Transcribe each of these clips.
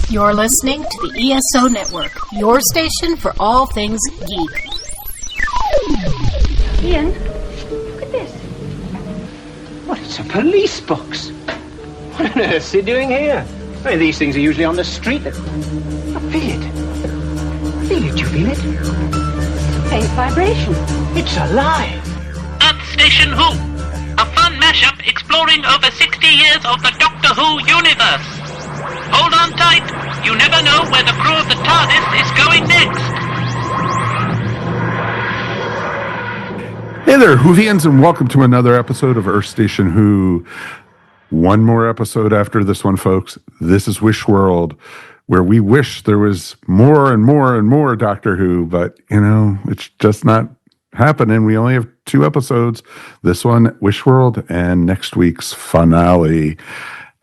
You're listening to the ESO Network, your station for all things geek. Ian, look at this. What, it's a police box. What on earth's he doing here? I mean, these things are usually on the street. I feel it. Feel it, you feel it? Faint vibration. It's alive. Earth Station Who, a fun mashup exploring over 60 years of the Doctor Who universe. Hold on tight, you never know where the crew of the TARDIS is going next. Hey there, Whovians, and welcome to another episode of Earth Station Who. One more episode after this one, folks. This is Wish World, where we wish there was more and more and more Doctor Who, but, you know, it's just not happening. We only have 2 episodes. This one, Wish World, and next week's finale.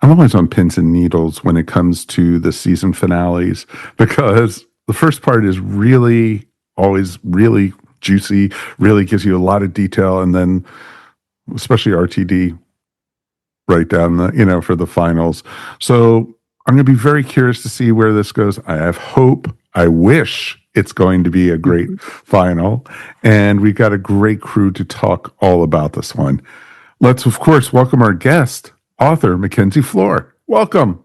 I'm always on pins and needles when it comes to the season finales, because the first part is really, always really juicy, really gives you a lot of detail, and then, especially RTD, right down the, you know, for the finals. So I'm going to be very curious to see where this goes. I have hope. I wish it's going to be a great final. And we've got a great crew to talk all about this one. Let's, of course, welcome our guest, author MacKenzie Flohr. Welcome.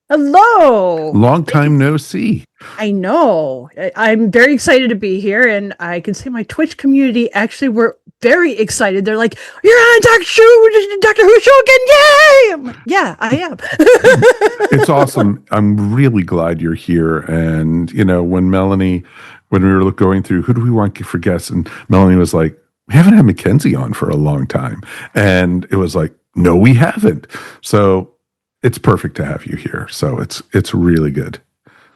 Hello. Long time no see. I know. I'm very excited to be here, and I can see my Twitch community actually were very excited. They're like, "You're on Doctor Who show again! Yay!" Yeah, I am. It's awesome. I'm really glad you're here. And, you know, when we were going through who do we want for guests, and Melanie was like, "We haven't had MacKenzie on for a long time." And it was like, "No, we haven't." So it's perfect to have you here. So it's really good.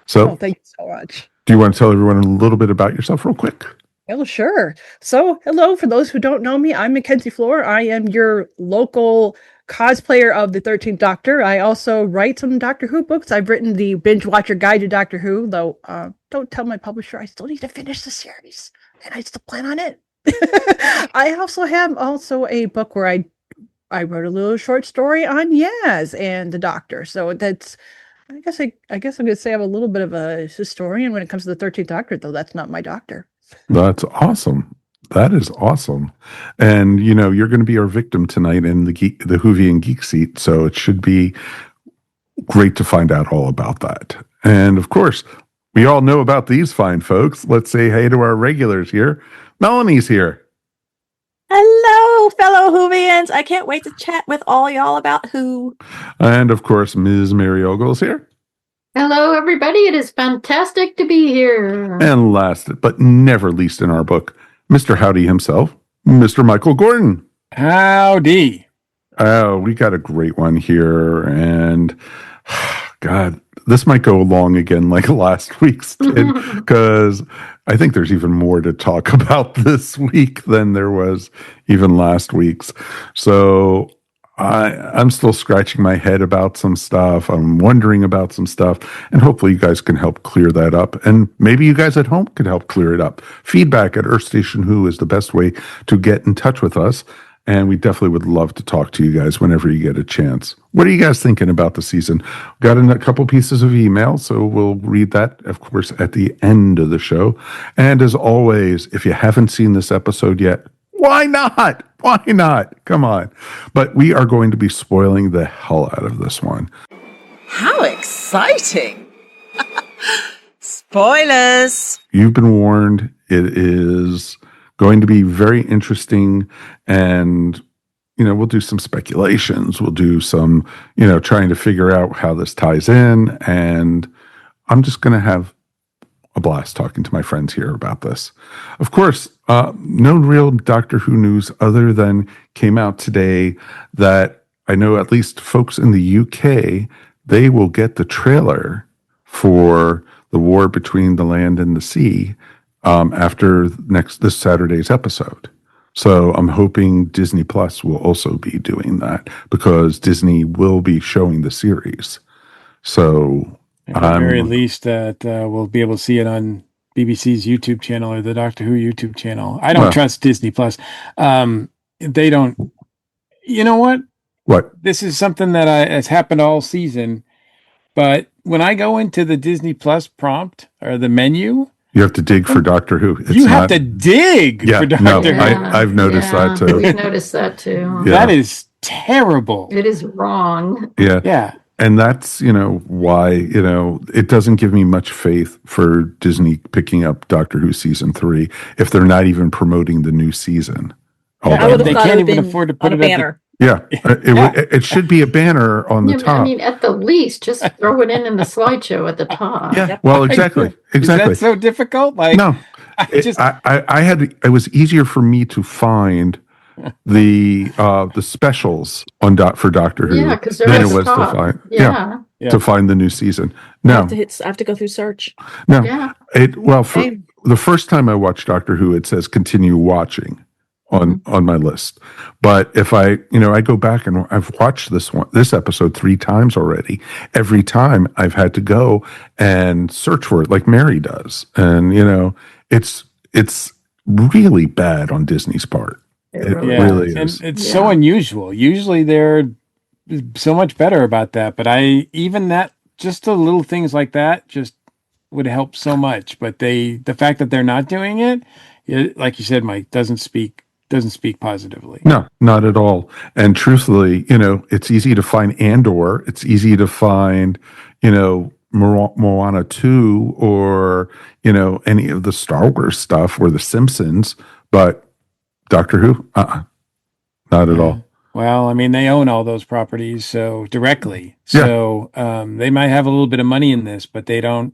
So thank you so much. Do you want to tell everyone a little bit about yourself real quick? Oh, sure. So, hello, for those who don't know me, I'm MacKenzie Flohr. I am your local cosplayer of the 13th Doctor. I also write some Doctor Who books. I've written the Binge Watcher Guide to Doctor Who, though don't tell my publisher I still need to finish the series, and I still plan on it. I also have a book where I wrote a little short story on Yaz and the Doctor. So that's, I guess I'm going to say I'm a little bit of a historian when it comes to the 13th Doctor, though that's not my doctor. That's awesome. That is awesome. And, you know, you're going to be our victim tonight in the Whovian Geek Seat. So it should be great to find out all about that. And of course, we all know about these fine folks. Let's say hey to our regulars here. Melanie's here. Hello, fellow Whovians. I can't wait to chat with all y'all about Who. And of course, Ms. Mary Ogle's here. Hello, everybody. It is fantastic to be here. And last but never least in our book, Mr. Howdy himself, Mr. Michael Gordon. Howdy. Oh, we got a great one here. And God, this might go long again like last week's did, because I think there's even more to talk about this week than there was even last week's. So I'm still scratching my head about some stuff. I'm wondering about some stuff, and hopefully you guys can help clear that up. And maybe you guys at home can help clear it up. Feedback at Earth Station Who is the best way to get in touch with us. And we definitely would love to talk to you guys whenever you get a chance. What are you guys thinking about the season? Got in a couple pieces of email, so we'll read that, of course, at the end of the show. And as always, if you haven't seen this episode yet, why not? Why not? Come on. But we are going to be spoiling the hell out of this one. How exciting! Spoilers! You've been warned. It is going to be very interesting, and, you know, we'll do some speculations. We'll do some, you know, trying to figure out how this ties in, and I'm just going to have a blast talking to my friends here about this. Of course, no real Doctor Who news other than came out today that I know at least folks in the UK, they will get the trailer for the war between the land and the sea after this Saturday's episode. So I'm hoping Disney Plus will also be doing that, because Disney will be showing the series. So at the very least, that we'll be able to see it on BBC's YouTube channel or the Doctor Who YouTube channel. I don't trust Disney Plus. They don't. You know what? What? This is something that has happened all season, but when I go into the Disney Plus prompt or the menu, You have to dig for Doctor Who. you have to dig for Doctor Who. I've noticed that too. We've noticed that too. Yeah. That is terrible. It is wrong. Yeah. And that's, why, it doesn't give me much faith for Disney picking up Doctor Who season 3 if they're not even promoting the new season. They can't even afford to put on a it banner. It should be a banner on the top. I mean, at the least, just throw it in the slideshow at the top. Yeah, well, exactly. Is that so difficult? No, it was easier for me to find the specials on for Doctor Who than it was to find to find the new season. No, I have to go through search. No, the first time I watched Doctor Who, it says continue watching on my list. But if I go back and I've watched this episode 3 times already. Every time I've had to go and search for it like Mary does. And it's really bad on Disney's part. It really is. And it's so unusual. Usually they're so much better about that, but just the little things like that just would help so much. But the fact that they're not doing it, like you said, Mike, doesn't speak positively. No, not at all. And truthfully, it's easy to find Andor. It's easy to find, Moana 2 or, any of the Star Wars stuff or The Simpsons, but Doctor Who, not at all. Well, I mean, they own all those properties directly. So they might have a little bit of money in this, but they don't.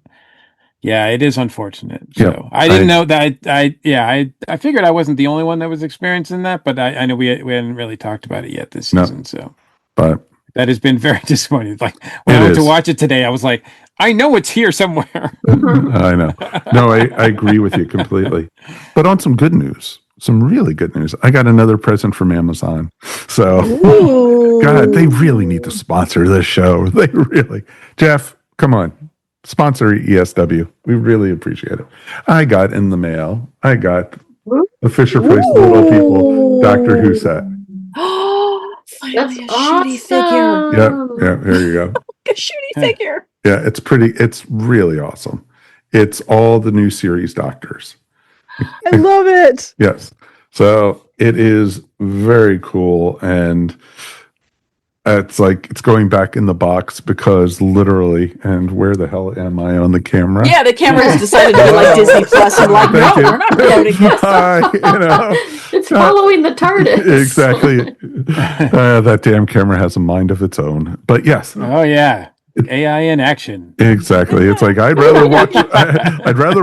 Yeah, it is unfortunate. So I didn't know that. I figured I wasn't the only one that was experiencing that, but I know we hadn't really talked about it yet this season. But that has been very disappointing. Like when I went to watch it today, I was like, I know it's here somewhere. I know. No, I agree with you completely. But on some good news. Some really good news. I got another present from Amazon. So, God, they really need to sponsor this show. They really. Jeff, come on. Sponsor ESW. We really appreciate it. I got in the mail. I got the Fisher Price Little People Doctor Who set. That's a shooty figure. Yeah, there you go. A shooty figure. Yeah, it's really awesome. It's all the new series Doctors. I love it. Yes. So it is very cool. And it's going back in the box because literally, and where the hell am I on the camera? Yeah, the camera has decided to be like Disney Plus and like, no, we're not promoting this. It's following the TARDIS. Exactly. That damn camera has a mind of its own. But yes. Oh, yeah. AI in action. Exactly. It's like I'd rather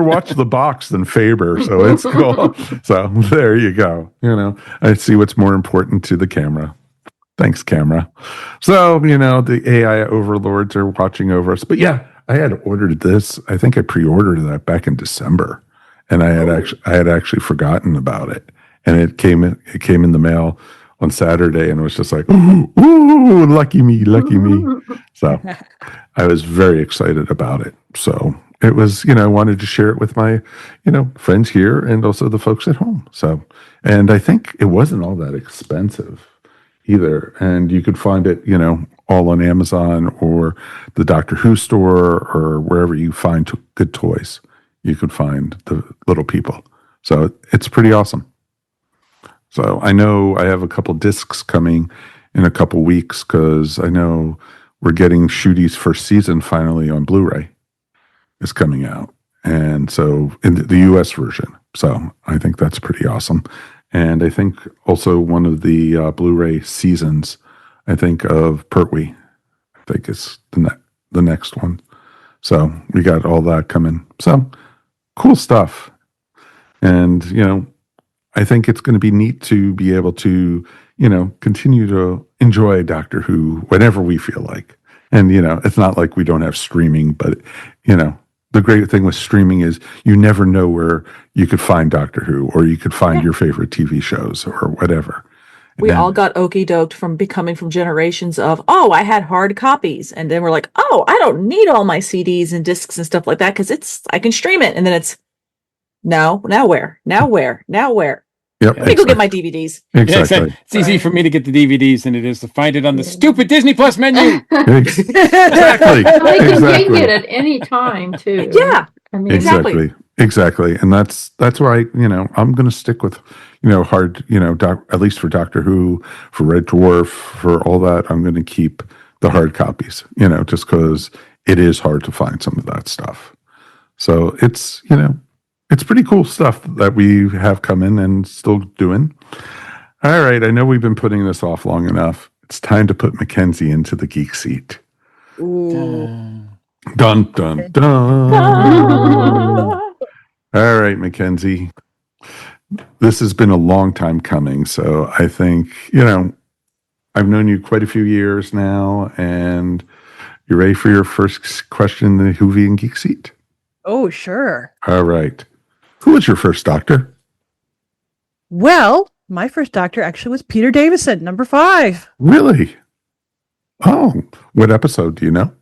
watch the box than Faber, so it's cool. So there you go. I see what's more important to the camera. Thanks, camera. So the AI overlords are watching over us. But yeah, I had ordered this. I think I pre-ordered that back in December, and I had actually forgotten about it, and it came in the mail on Saturday, and it was just like, ooh, lucky me. So I was very excited about it. So it was, I wanted to share it with my, friends here and also the folks at home. So, and I think it wasn't all that expensive either. And you could find it, all on Amazon or the Doctor Who store or wherever you find good toys. You could find the little people. So it's pretty awesome. So I know I have a couple discs coming in a couple weeks because I know we're getting Shooty's first season finally on Blu-ray is coming out. And so in the US version. So I think that's pretty awesome. And I think also one of the Blu-ray seasons, I think of Pertwee, I think is the next one. So we got all that coming. So cool stuff. And, I think it's going to be neat to be able to, continue to enjoy Doctor Who whenever we feel like. And, it's not like we don't have streaming, but, the great thing with streaming is you never know where you could find Doctor Who or you could find your favorite TV shows or whatever. We all got okie doked from becoming from generations of, I had hard copies. And then we're like, I don't need all my CDs and discs and stuff like that because I can stream it. And then it's, now where? Yep. Let me go get my DVDs. Exactly. It's easy for me to get the DVDs than it is to find it on the stupid Disney Plus menu. Exactly. They can Exactly. get it any time too. Yeah. I mean, Exactly. And that's why, I'm going to stick with, hard, at least for Doctor Who, for Red Dwarf, for all that, I'm going to keep the hard copies, just because it is hard to find some of that stuff. So it's, it's pretty cool stuff that we have come in and still doing. All right. I know we've been putting this off long enough. It's time to put MacKenzie into the geek seat. Ooh. Dun, dun, dun. All right, MacKenzie. This has been a long time coming. So I think, I've known you quite a few years now, and you're ready for your first question in the Whovian Geek Seat? Oh, sure. All right. Who was your first Doctor? Well, my first Doctor actually was Peter Davison, number 5. Really? Oh, what episode do you know?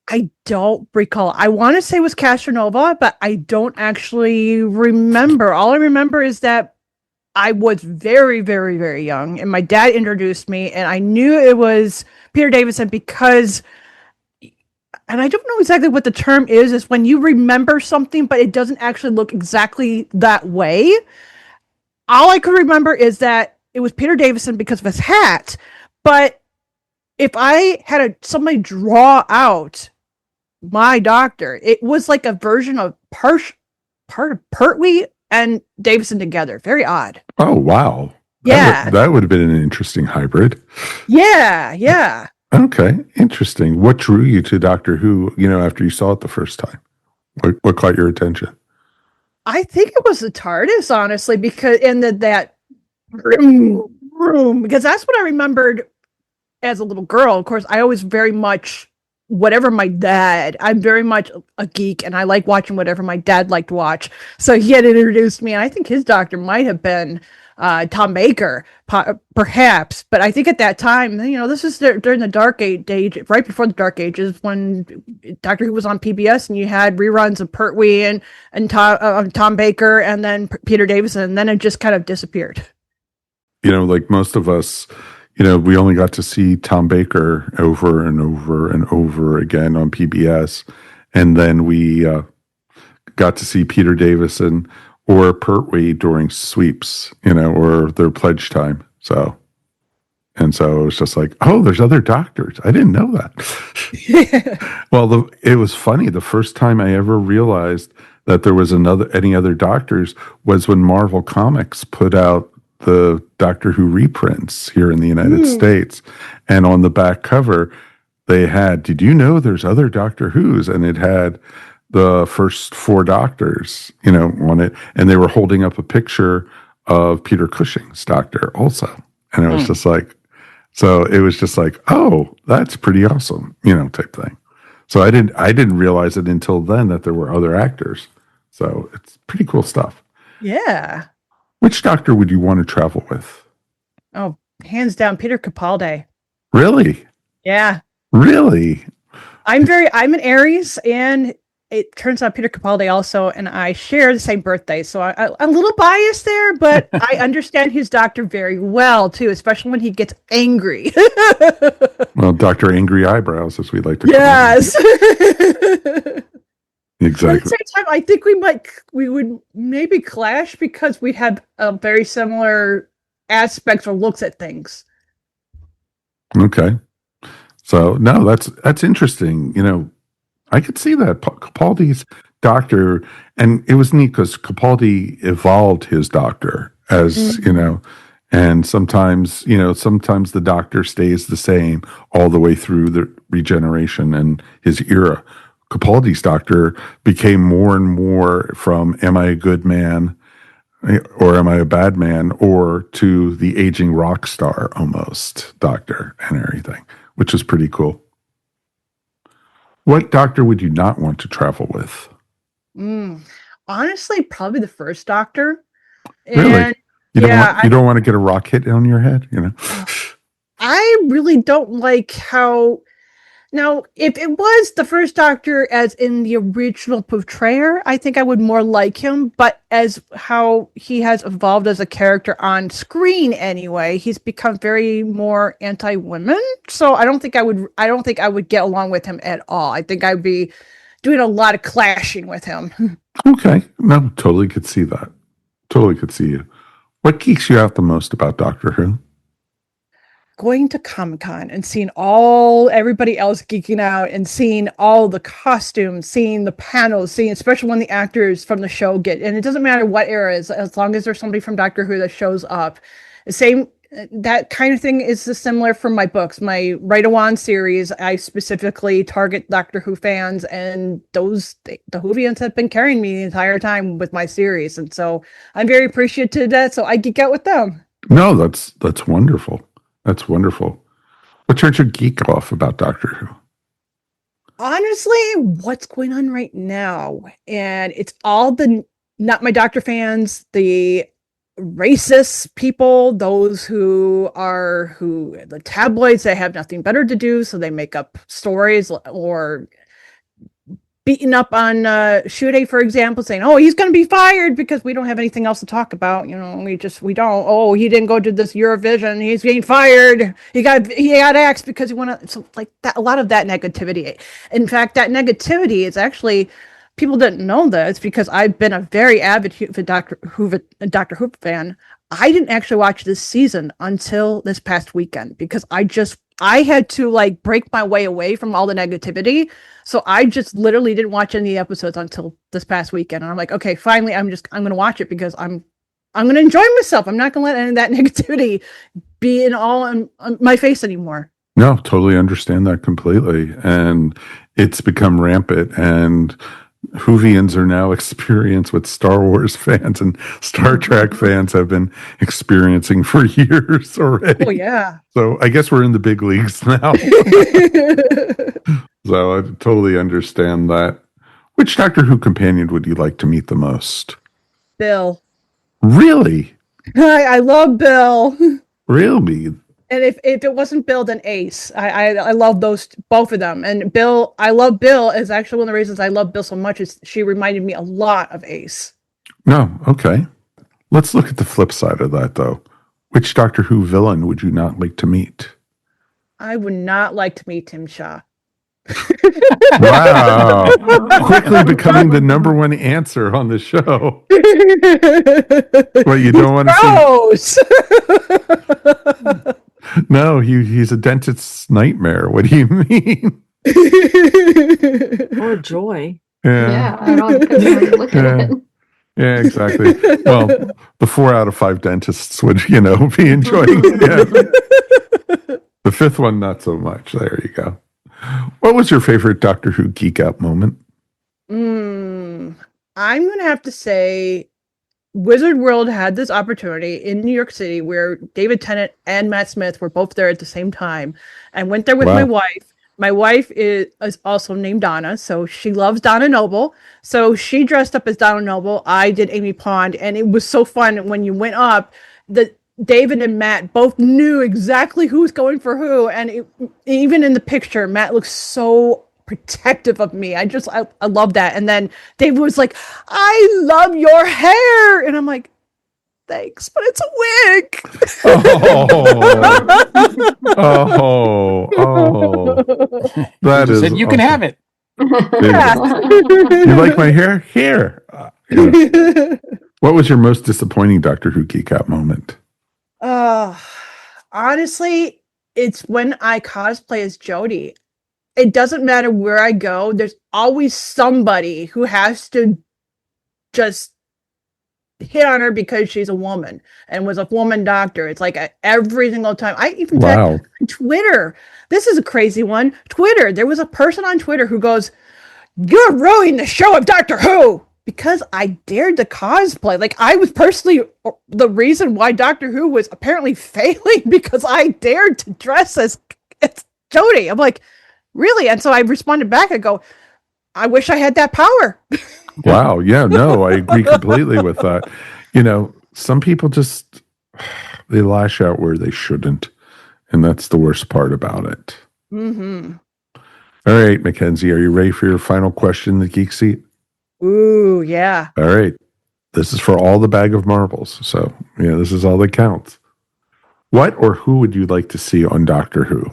I don't recall. I want to say it was Castronova, but I don't actually remember. All I remember is that I was very, very, very young, and my dad introduced me, and I knew it was Peter Davison because, and I don't know exactly what the term is when you remember something, but it doesn't actually look exactly that way. All I could remember is that it was Peter Davison because of his hat, but if I had somebody draw out my Doctor, it was like a version of part of Pertwee and Davison together. Very odd. Oh, wow. Yeah. That would have been an interesting hybrid. Yeah. Okay, interesting. What drew you to Doctor Who, after you saw it the first time? What caught your attention? I think it was the TARDIS, honestly, because in that room, because that's what I remembered as a little girl. Of course, I always very much, I'm very much a geek, and I like watching whatever my dad liked to watch. So he had introduced me, and I think his Doctor might have been Tom Baker, perhaps. But I think at that time, this is during the Dark Age, right before the Dark Ages, when Doctor Who was on PBS, and you had reruns of Pertwee and Tom Baker, and then Peter Davison, and then it just kind of disappeared. Like most of us, we only got to see Tom Baker over and over and over again on PBS. And then we got to see Peter Davison or Pertwee during sweeps, or their pledge time. So it was just like, oh, there's other Doctors. I didn't know that. Well, it was funny. The first time I ever realized that there was any other Doctors was when Marvel Comics put out the Doctor Who reprints here in the United States. And on the back cover, they had, did you know there's other Doctor Who's? And it had the first 4 Doctors, on it. And they were holding up a picture of Peter Cushing's Doctor also. And it was just like, so it was just like, oh, that's pretty awesome, type thing. So I didn't realize it until then that there were other actors. So it's pretty cool stuff. Yeah. Which Doctor would you want to travel with? Oh, hands down, Peter Capaldi. Really? Yeah. Really? I'm an Aries, and it turns out Peter Capaldi also, and I share the same birthday. So I'm a little biased there, but I understand his Doctor very well, too, especially when he gets angry. Well, Dr. Angry Eyebrows, as we like to call him. Yes. Exactly. But at the same time, I think we would maybe clash because we have very similar aspects or looks at things. Okay. So no, that's interesting. I could see that Capaldi's Doctor, and it was neat because Capaldi evolved his Doctor as and sometimes the Doctor stays the same all the way through the regeneration and his era. Capaldi's Doctor became more and more from am I a good man or am I a bad man, or to the aging rock star almost Doctor and everything, which is pretty cool. What Doctor would you not want to travel with? Honestly, probably the first Doctor. Really? And, you don't want to get a rock hit on your head, I really don't like how Now, if it was the first Doctor as in the original portrayer, I think I would more like him. But as how he has evolved as a character on screen, anyway, he's become very more anti-women. So I don't think I would. I don't think I would get along with him at all. I think I'd be doing a lot of clashing with him. Okay, no, totally could see that. Totally could see you. What geeks you out the most about Doctor Who? Going to Comic-Con and seeing everybody else geeking out and seeing all the costumes, seeing the panels, seeing especially when the actors from the show and it doesn't matter what era, as long as there's somebody from Doctor Who that shows up. The same, that kind of thing is similar for my books. My Right Awan series, I specifically target Doctor Who fans, and the Whovians have been carrying me the entire time with my series. And so I'm very appreciative of that. So I geek out with them. No, that's wonderful. That's wonderful. What turns your geek off about Doctor Who? Honestly, what's going on right now? And it's all the not my Doctor fans, the racist people, those who the tabloids that have nothing better to do, so they make up stories or beating up on Shude, for example, saying, "Oh, he's going to be fired because we don't have anything else to talk about." You know, we don't. Oh, he didn't go to this Eurovision. He's getting fired. He got axed because he went. So like that, a lot of that negativity. In fact, that negativity is actually people didn't know this because I've been a very avid Doctor Who fan. I didn't actually watch this season until this past weekend because I had to like break my way away from all the negativity. So I just literally didn't watch any episodes until this past weekend. And I'm like, okay, finally, I'm going to watch it because I'm going to enjoy myself. I'm not going to let any of that negativity be on my face anymore. No, totally understand that completely. And it's become rampant, and Whovians are now experienced what Star Wars fans and Star Trek fans have been experiencing for years already. Oh, yeah. So I guess we're in the big leagues now. So I totally understand that. Which Doctor Who companion would you like to meet the most? Bill. Really? I love Bill. Really? And if it wasn't Bill, then Ace. I love both of them. And Bill, I love Bill is actually one of the reasons I love Bill so much is she reminded me a lot of Ace. No, okay. Let's look at the flip side of that, though. Which Doctor Who villain would you not like to meet? I would not like to meet Tim Shaw. Wow. Quickly becoming the number one answer on the show. What, you don't want to see? No, he's a dentist's nightmare. What do you mean? Or joy. Yeah, I don't look at it. Yeah, exactly. Well, the 4 out of 5 dentists would, be enjoying it. The 5th one, not so much. There you go. What was your favorite Doctor Who geek out moment? I'm going to have to say Wizard World had this opportunity in New York City where David Tennant and Matt Smith were both there at the same time. I went there with my wife. My wife is also named Donna, so she loves Donna Noble. So she dressed up as Donna Noble. I did Amy Pond, and it was so fun when you went up. David and Matt both knew exactly who was going for who, and even in the picture, Matt looks so protective of me. I love that. And then David was like, "I love your hair," and I'm like, "Thanks, but it's a wig." That is. Said you can have it. You like my hair? Here. What was your most disappointing Doctor Who geek out moment? Honestly, it's when I cosplay as Jodie. It doesn't matter where I go. There's always somebody who has to just hit on her because she's a woman and was a woman doctor. It's like every single time. I even Twitter. This is a crazy one. Twitter. There was a person on Twitter who goes, "You're ruining the show of Doctor Who." Because I dared to cosplay. Like, I was personally the reason why Doctor Who was apparently failing because I dared to dress as Jodie. I'm like, really? And so I responded back. I go, I wish I had that power. Wow. Yeah, no, I agree completely with that. Some people just, they lash out where they shouldn't. And that's the worst part about it. Mm-hmm. All right, Mackenzie, are you ready for your final question in the Geek Seat? Ooh, yeah. All right. This is for all the bag of marbles. So, this is all that counts. What or who would you like to see on Doctor Who?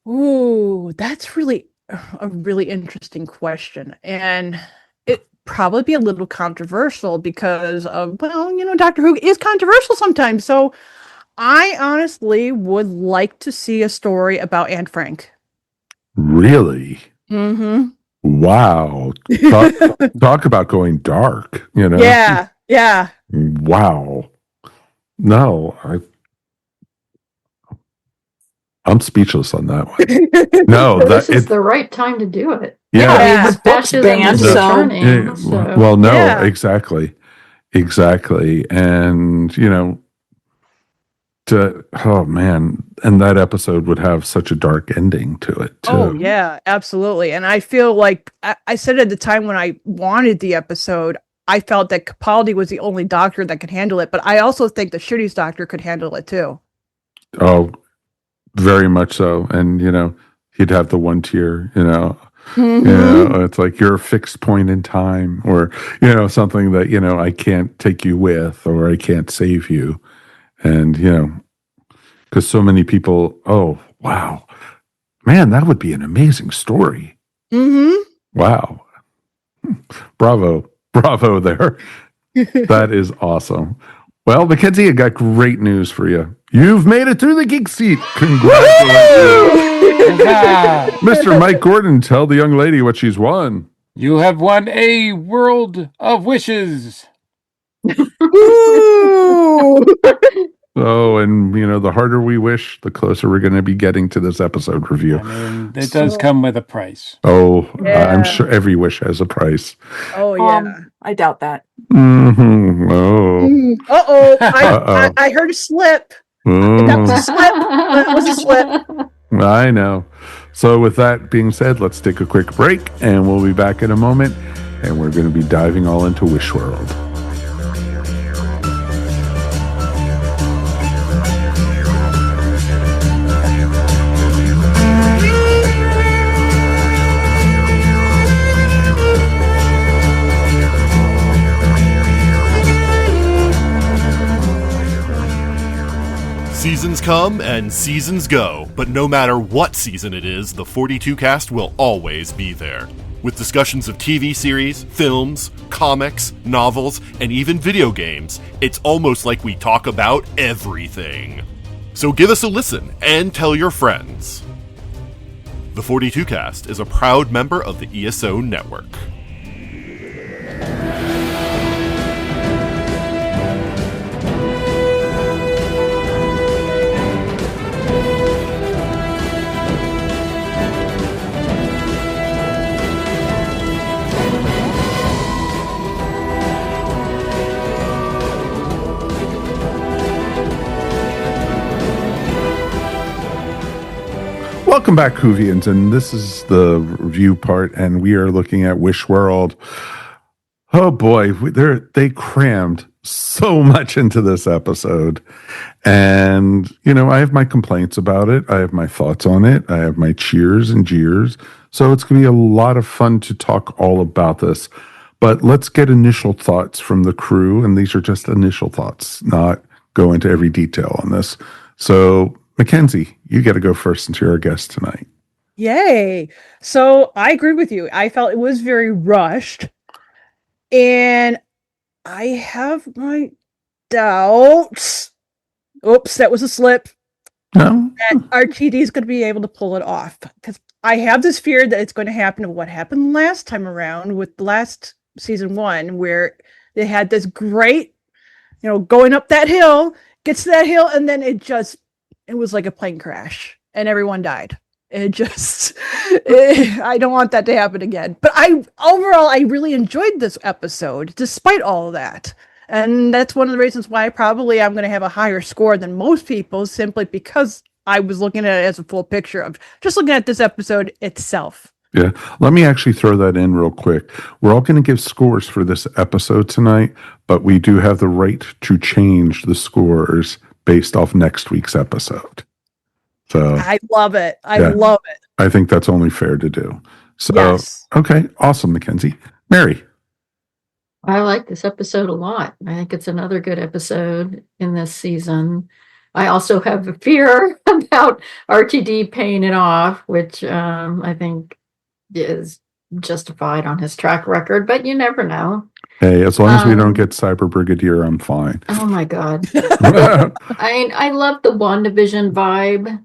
Ooh, that's really a really interesting question. And it probably be a little controversial because of, Doctor Who is controversial sometimes. So I honestly would like to see a story about Anne Frank. Really? Mm-hmm. Wow. Talk about going dark, Yeah. Wow. No, I'm speaceless on that one. No, this is the right time to do it. Yeah. I mean, the book's Fascism banned, is so returning, so. Well, no, Yeah. exactly. And, oh man, and that episode would have such a dark ending to it too. Oh yeah, absolutely. And I feel like I said at the time when I wanted the episode, I felt that Capaldi was the only doctor that could handle it, but I also think the Shooty's doctor could handle it too. Oh, very much so. And he'd have the one tier, it's like you're a fixed point in time, or something that I can't take you with, or I can't save you. And because so many people, oh wow, man, that would be an amazing story. Wow. Bravo there. That is awesome. Well, Mackenzie, I got great news for you. You've made it through the Geek Seat. Congratulations. Mr. Mike Gordon, tell the young lady what she's won. You have won a world of wishes. Oh, and the harder we wish, the closer we're going to be getting to this episode review. I mean, it does come with a price. Oh, yeah. I'm sure every wish has a price. Oh yeah, I doubt that. Mm-hmm. Oh. Uh-oh. I heard a slip. That was a slip. That was a slip. I know. So with that being said, let's take a quick break, and we'll be back in a moment, and we're going to be diving all into Wish World. Seasons come and seasons go, but no matter what season it is, the 42 cast will always be there. With discussions of TV series, films, comics, novels, and even video games, it's almost like we talk about everything. So give us a listen and tell your friends. The 42 cast is a proud member of the ESO network. Welcome back, Whovians, and this is the review part, and we are looking at Wish World. Oh boy, they crammed so much into this episode, and I have my complaints about it. I have my thoughts on it. I have my cheers and jeers. So it's going to be a lot of fun to talk all about this. But let's get initial thoughts from the crew, and these are just initial thoughts, not go into every detail on this. So, Mackenzie, you got to go first since you're our guest tonight. Yay. So I agree with you. I felt it was very rushed. And I have my doubts. Oops, that was a slip. No? That RTD is going to be able to pull it off. Because I have this fear that it's going to happen to what happened last time around with the last season 1, where they had this great, going up that hill, gets to that hill, and then it was like a plane crash and everyone died. I don't want that to happen again. But overall, I really enjoyed this episode despite all of that. And that's one of the reasons why I'm going to have a higher score than most people, simply because I was looking at it as a full picture of just looking at this episode itself. Yeah. Let me actually throw that in real quick. We're all going to give scores for this episode tonight, but we do have the right to change the scores based off next week's episode. So I love it. I love it. I think that's only fair to do. So, Yes. okay, awesome, MacKenzie. Mary. I like this episode a lot. I think it's another good episode in this season. I also have a fear about RTD paying it off, which I think is justified on his track record, but you never know. Hey, as long as we don't get Cyber Brigadier, I'm fine. Oh my God. I love the WandaVision vibe.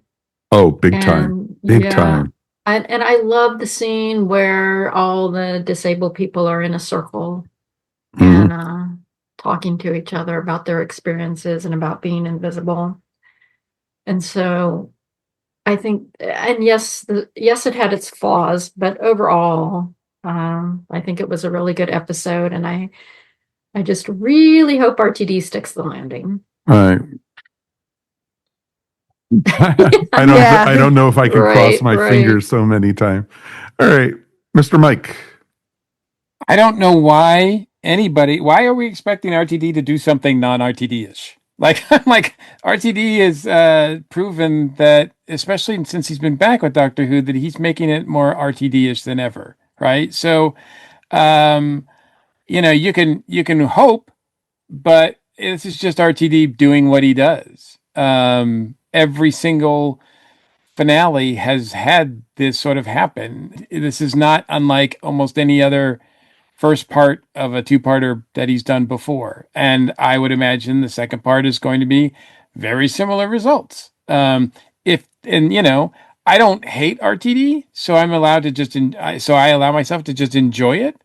Oh, big time. Big time. And I love the scene where all the disabled people are in a circle and talking to each other about their experiences and about being invisible. And so I think, and yes, it had its flaws, but overall, I think it was a really good episode, and I just really hope RTD sticks the landing. Right. I don't know if I can cross my fingers so many times. All right, Mr. Mike. I don't know why are we expecting RTD to do something non-RTD-ish? Like RTD has proven that, especially since he's been back with Doctor Who, that he's making it more RTD-ish than ever, right? So, you can hope, but this is just RTD doing what he does. Every single finale has had this sort of happen. This is not unlike almost any other first part of a two-parter that he's done before. And I would imagine the second part is going to be very similar results. I don't hate RTD, so I'm allowed to I allow myself to just enjoy it.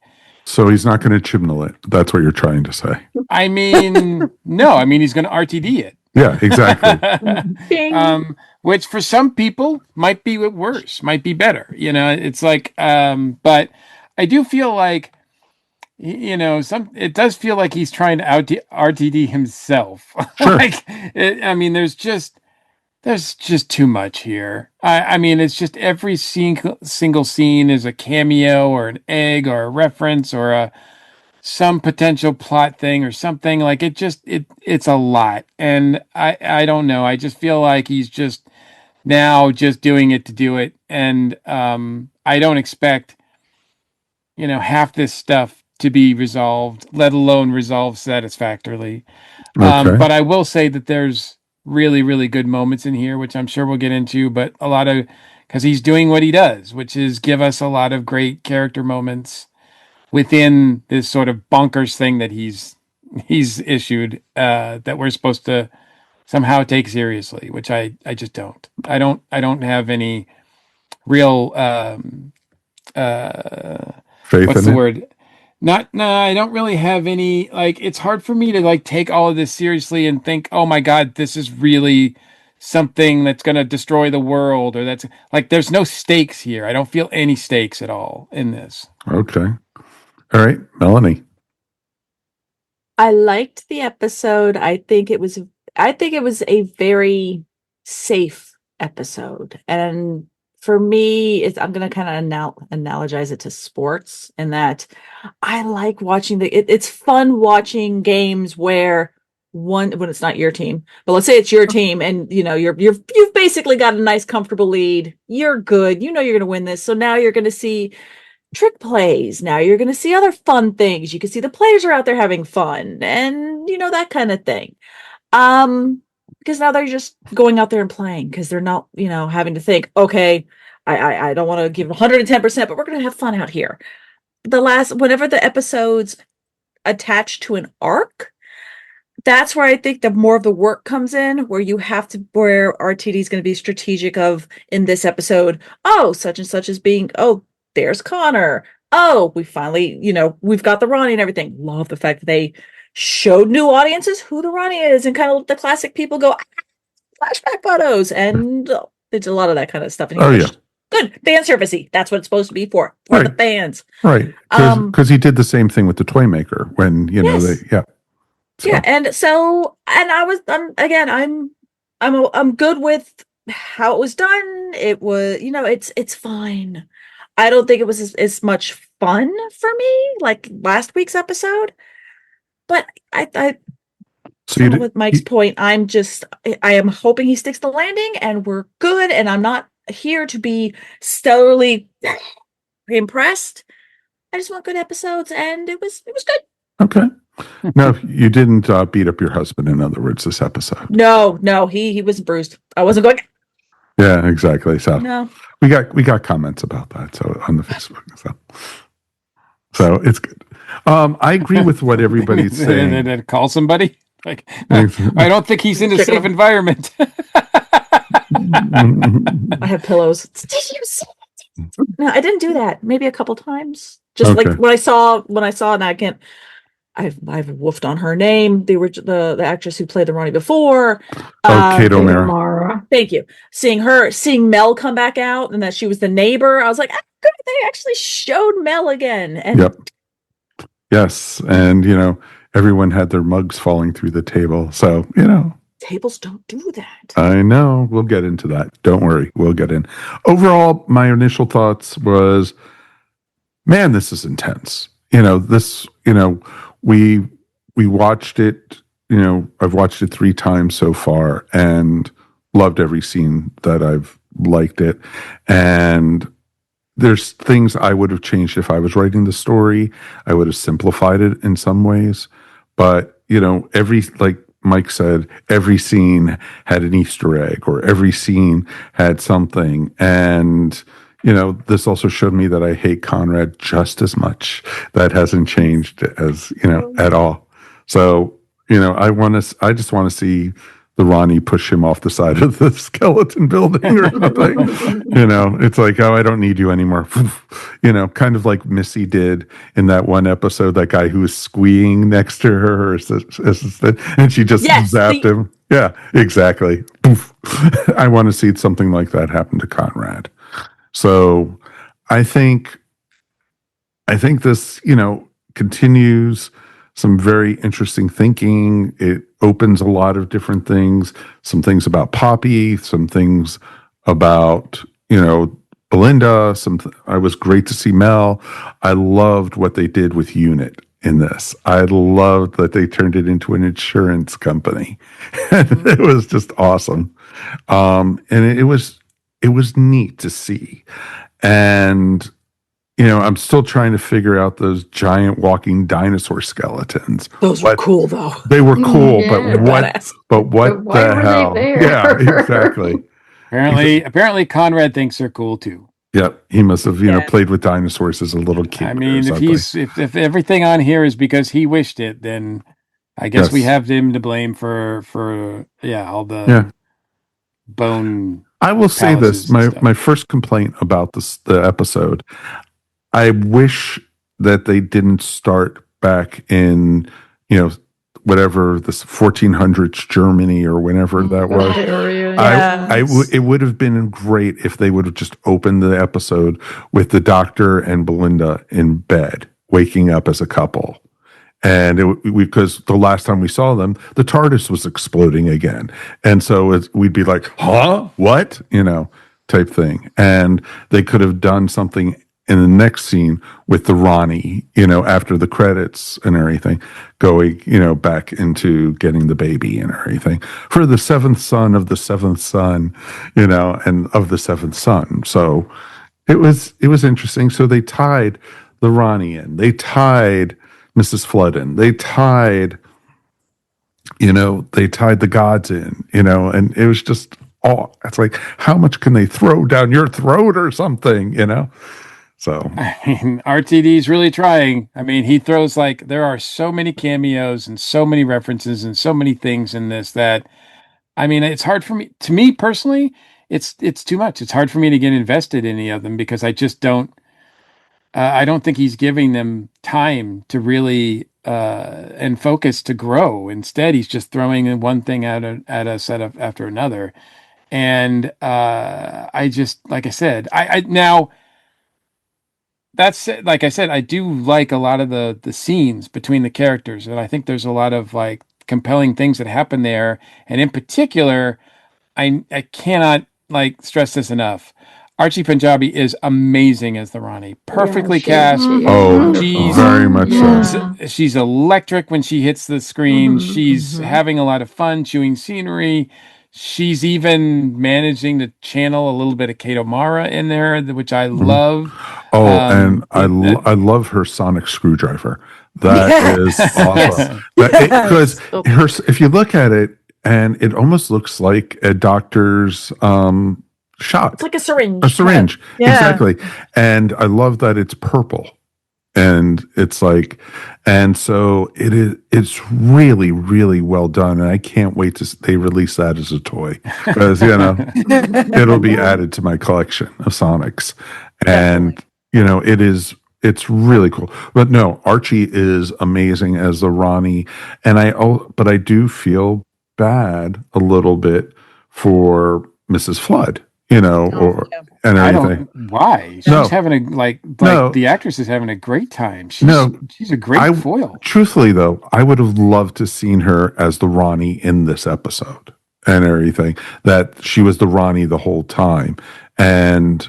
So he's not going to chimnel it. That's what you're trying to say. I mean, no, I mean, he's going to RTD it. Yeah, exactly. Which for some people might be worse, might be better. It's like, but I do feel like, it does feel like he's trying to RTD himself. Sure. There's just too much here. I mean, it's just every single scene is a cameo or an egg or a reference or some potential plot thing or something. Like it's a lot. And I don't know. I just feel like he's just now just doing it to do it. And I don't expect, half this stuff to be resolved, let alone resolved satisfactorily. Okay. But I will say that there's really, really good moments in here, which I'm sure we'll get into, but a lot of, because he's doing what he does, which is give us a lot of great character moments within this sort of bonkers thing that he's issued, that we're supposed to somehow take seriously, which I just don't. I don't have any real, faith what's in the it? word? I don't really have any, it's hard for me to take all of this seriously and think, oh my God, this is really something that's going to destroy the world, or that's there's no stakes here. I don't feel any stakes at all in this. Okay. All right, Melanie. I liked the episode. I think it was a very safe episode. And for me, I'm going to kind of analogize it to sports, in that I like watching it's fun watching games where when it's not your team, but let's say it's your team, and you've basically got a nice comfortable lead. You're good. You're going to win this. So now you're going to see trick plays. Now you're going to see other fun things. You can see the players are out there having fun, and that kind of thing. Because now they're just going out there and playing, because they're not, having to think, okay, I don't want to give 110%, but we're going to have fun out here. Whenever the episodes attach to an arc, that's where I think the more of the work comes in, where where RTD is going to be strategic of, in this episode, oh, such and such is being, oh, there's Connor. Oh, we finally, we've got the Rani and everything. Love the fact that they showed new audiences who the Rani is, and kind of the classic people go, flashback photos, and there's a lot of that kind of stuff. Oh, yeah. Good. Fan servicey. That's what it's supposed to be for Right. the fans. Right. Because he did the same thing with the toy maker when, Yes. So. Yeah. And so, I'm good with how it was done. It was, it's fine. I don't think it was as much fun for me like last week's episode, but with Mike's point, I am hoping he sticks the landing and we're good. And I'm not here to be stellarly impressed. I just want good episodes, and it was good. Okay. No, you didn't beat up your husband, in other words, this episode. No, he was bruised. I wasn't going. Yeah, exactly. So no, we got comments about that. So on the Facebook, so it's good. I agree with what everybody's saying. And call somebody. Like, I don't think he's in a safe environment. I have pillows. Did you see it? No, I didn't do that. Maybe a couple times. Just like when I saw, and I can't. I've woofed on her name. They were the actress who played the Rani before. Kate O'Mara. Thank you. Seeing Mel come back out, and that she was the neighbor. I was like, good. They actually showed Mel again. And yep. Yes, and everyone had their mugs falling through the table. So tables don't do that. I know. We'll get into that. Don't worry. We'll get in. Overall, my initial thoughts was, man, this is intense. We watched it, I've watched it 3 times so far and loved every scene that I've liked it. And there's things I would have changed if I was writing the story. I would have simplified it in some ways. But, like Mike said, every scene had an Easter egg, or every scene had something. And, this also showed me that I hate Conrad just as much. That hasn't changed as, at all. So, I just want to see the Rani push him off the side of the skeleton building or something. It's like, oh, I don't need you anymore. Kind of like Missy did in that one episode, that guy who was squeeing next to her assistant, and she just zapped him. Yeah, exactly. I want to see something like that happen to Conrad. So I think this, continues some very interesting thinking. It opens a lot of different things, some things about Poppy, some things about, Belinda, I was great to see Mel. I loved what they did with Unit in this. I loved that they turned it into an insurance company. It was just awesome. And it was neat to see. And I'm still trying to figure out those giant walking dinosaur skeletons. Those were cool, though. They were cool, Yeah. but what why the were hell? they there? Yeah, exactly. Apparently, Conrad thinks they're cool too. Yep, he must have played with dinosaurs as a little kid. I mean, if everything on here is because he wished it, then I guess we have him to blame for all the bone. I will say this: my first complaint about the episode. I wish that they didn't start back in, whatever this 1400s Germany or whenever that was. It would have been great if they would have just opened the episode with the Doctor and Belinda in bed, waking up as a couple. And because the last time we saw them, the TARDIS was exploding again. And so we'd be like, huh? What? Type thing. And they could have done something in the next scene with the Rani, after the credits and everything, going, back into getting the baby and everything for the 7th son of the 7th son, and of the 7th son. So it was interesting. So they tied the Rani in, they tied Mrs. Flood in, they tied the gods in, and it was just, it's like, how much can they throw down your throat or something, So I mean, RTD's really trying. I mean, he throws there are so many cameos and so many references and so many things in this that, I mean, it's hard for me. To me personally, it's too much. It's hard for me to get invested in any of them because I just don't. I don't think he's giving them time to really and focus to grow. Instead, he's just throwing one thing at a set after another, and I just, like I said, I now. That's like I said, I do like a lot of the scenes between the characters, and I think there's a lot of compelling things that happen there. And in particular, I cannot stress this enough. Archie Panjabi is amazing as the Rani, perfectly cast. She's very much so. She's electric when she hits the screen. She's having a lot of fun chewing scenery. she's even managing to channel a little bit of Kato Mara in there, which I love. Oh, and I love her sonic screwdriver. That is awesome. Because if you look at it, and it almost looks like a doctor's shot. It's like a syringe. A syringe, exactly. And I love that it's purple. And it's like, and so it's really, really well done. And I can't wait they release that as a toy, because, it'll be added to my collection of Sonics. And, it's really cool. But no, Archie is amazing as the Rani. And but I do feel bad a little bit for Mrs. Flood, and everything. Why? She's having the actress is having a great time. She's a great foil. Truthfully, though, I would have loved to seen her as the Rani in this episode and everything. That she was the Rani the whole time, and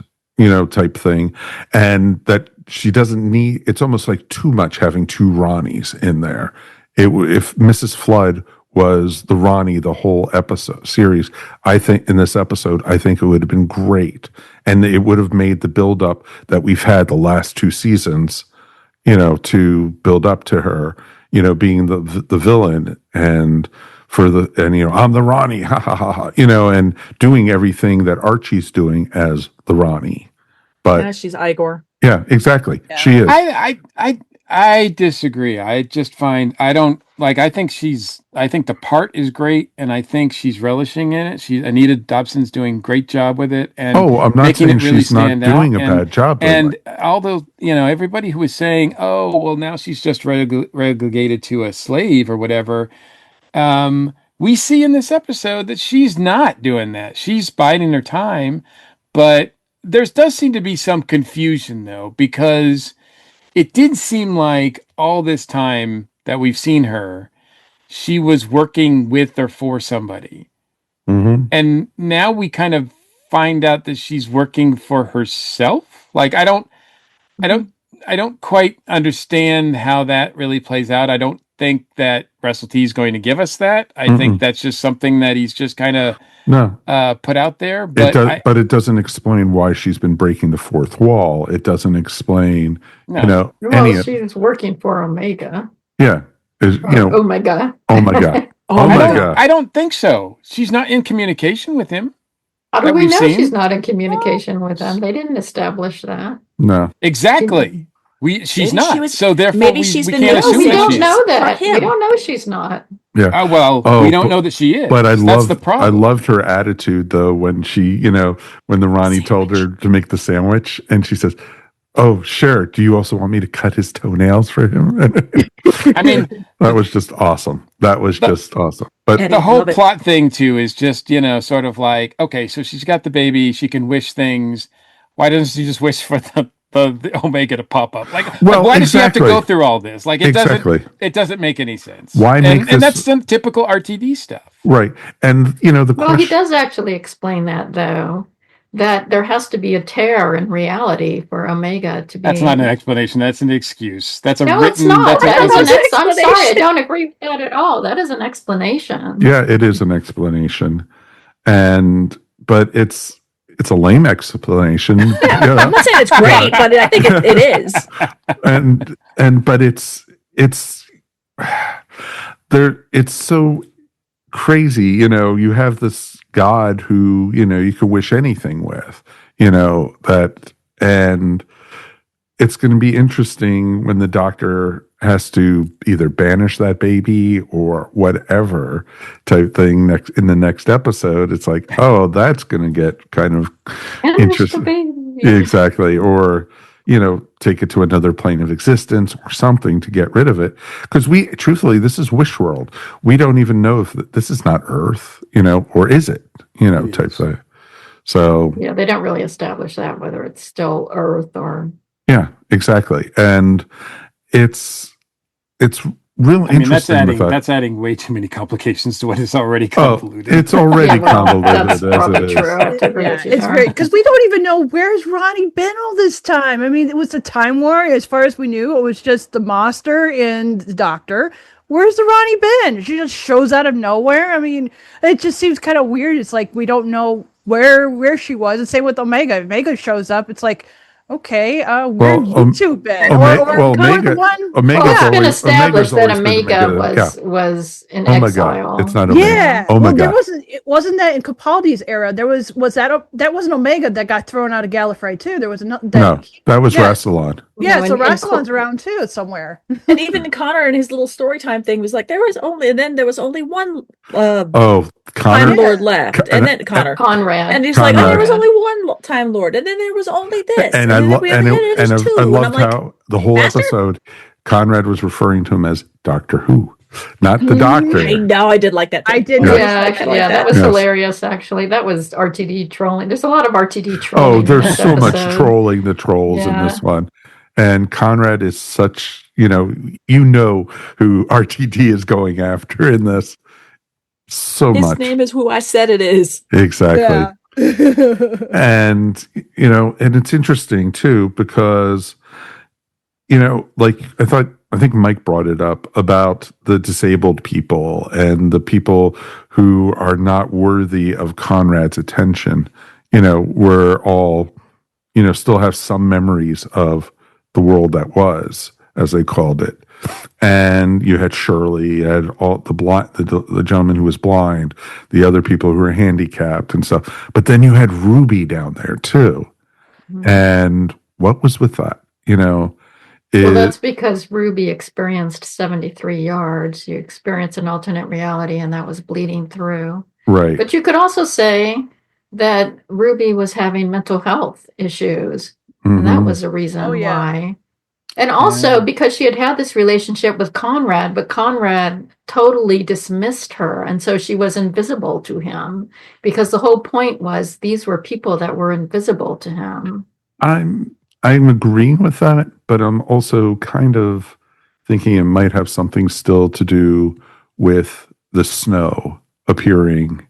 type thing, and that she doesn't need. It's almost like too much having two Ranis in there. If Mrs. Flood was the Rani the whole episode series, I think in this episode, I think it would have been great. And it would have made the build up that we've had the last two seasons, to build up to her, being the villain and I'm the Rani, ha ha ha ha, and doing everything that Archie's doing as the Rani. But she's Igor. Yeah, exactly. Yeah. She is. I disagree. I just find I think the part is great, and I think she's relishing in it. Anita Dobson's doing a great job with it, and I'm not saying she's not doing a bad job. And although everybody who is saying, "Oh, well, now she's just relegated to a slave or whatever," we see in this episode that she's not doing that. She's biding her time, but there does seem to be some confusion though, because it did seem like all this time that we've seen her, she was working with or for somebody. Mm-hmm. And now we kind of find out that she's working for herself. Like, I don't quite understand how that really plays out. I don't think that Russell T is going to give us that. I think that's just something that he's just kind of put out there. But but it doesn't explain why she's been breaking the fourth wall. It doesn't explain, she's working for Omega. Yeah. Omega. Oh my God. Oh my God. I don't think so. She's not in communication with him. How do we know she's not in communication with him? They didn't establish that. No. Exactly. She's not. So therefore, maybe we she's can't assume we that don't she know is. that. We don't know she's not. Yeah. We don't know that she is. But that's the problem. I loved her attitude though when she, when the Rani told her to make the sandwich, and she says, "Oh, sure. Do you also want me to cut his toenails for him?" I mean, that was just awesome. But the whole plot thing too is just, sort of like, okay, so she's got the baby, she can wish things. Why doesn't she just wish for the Omega to pop up? Why does she have to go through all this? It doesn't make any sense. And that's some typical RTD stuff. Right. And the question, he does actually explain that though, that there has to be a tear in reality for Omega to be. That's not an explanation. That's an excuse. That's it's not. I'm sorry, I don't agree with that at all. That is an explanation. Yeah, it is an explanation, but it's a lame explanation. I'm not saying it's great, but I think it is. But it's so crazy. You have this God who you can wish anything with. And it's going to be interesting when the doctor has to either banish that baby or whatever type thing in the next episode. It's like, oh, that's going to get kind of interesting. Exactly. Or, take it to another plane of existence or something to get rid of it. Because truthfully, this is Wish World. We don't even know if this is not Earth, or is it, type thing. So. Yeah, they don't really establish that, whether it's still Earth or. Yeah, exactly. And it's real I mean, interesting with that. that's adding way too many complications to what is already Oh, convoluted. it's already convoluted That's as probably it is. true. I have to agree with you It's there. great because we don't even know where's Ronnie been all this time. I mean, it was a time war. As far as we knew, it was just the master and the doctor. Where's the Ronnie been? She just shows out of nowhere. I mean, it just seems kind of weird. It's like we don't know where she was. And same with Omega. Omega shows up. It's like, okay, where have you two been? Omega, the one. It's been established that Omega Omega. was in Oh my exile. God, it's not Omega. Yeah, Oh my well, God. it wasn't that in Capaldi's era. That wasn't Omega that got thrown out of Gallifrey too. There was another. That was yeah. Rassilon. Yeah, No, so and Rassilon's around too somewhere. And even Connor and his little story time thing was like there was only one Time Connor. Lord left, and then Conrad, and he's Conrad. like, oh, there was only one Time Lord, and then there was only this, And then I we had two. I And loved I'm like, how the whole Master? episode, Conrad was referring to him as Doctor Who, not the Doctor. I know, I did like that. Too. I did. that was Yes. hilarious. Actually, that was RTD trolling. There's a lot of RTD trolling. Oh, in there's this so much episode. trolling the trolls in Yeah. this one. And Conrad is such, you know who RTD is going after in this so His much. name is who I said it is. Exactly. Yeah. And and it's interesting too because like I think Mike brought it up about the disabled people and the people who are not worthy of Conrad's attention. We're all still have some memories of the world that was, as they called it. And you had Shirley, you had all the gentleman who was blind, the other people who were handicapped and stuff. But then you had Ruby down there too. Mm-hmm. And what was with that? Well, that's because Ruby experienced 73 yards. You experience an alternate reality, and that was bleeding through. Right. But you could also say that Ruby was having mental health issues. Mm-hmm. And that was a reason why. And also because she had this relationship with Conrad, but Conrad totally dismissed her. And so she was invisible to him because the whole point was these were people that were invisible to him. I'm agreeing with that, but I'm also kind of thinking it might have something still to do with the snow appearing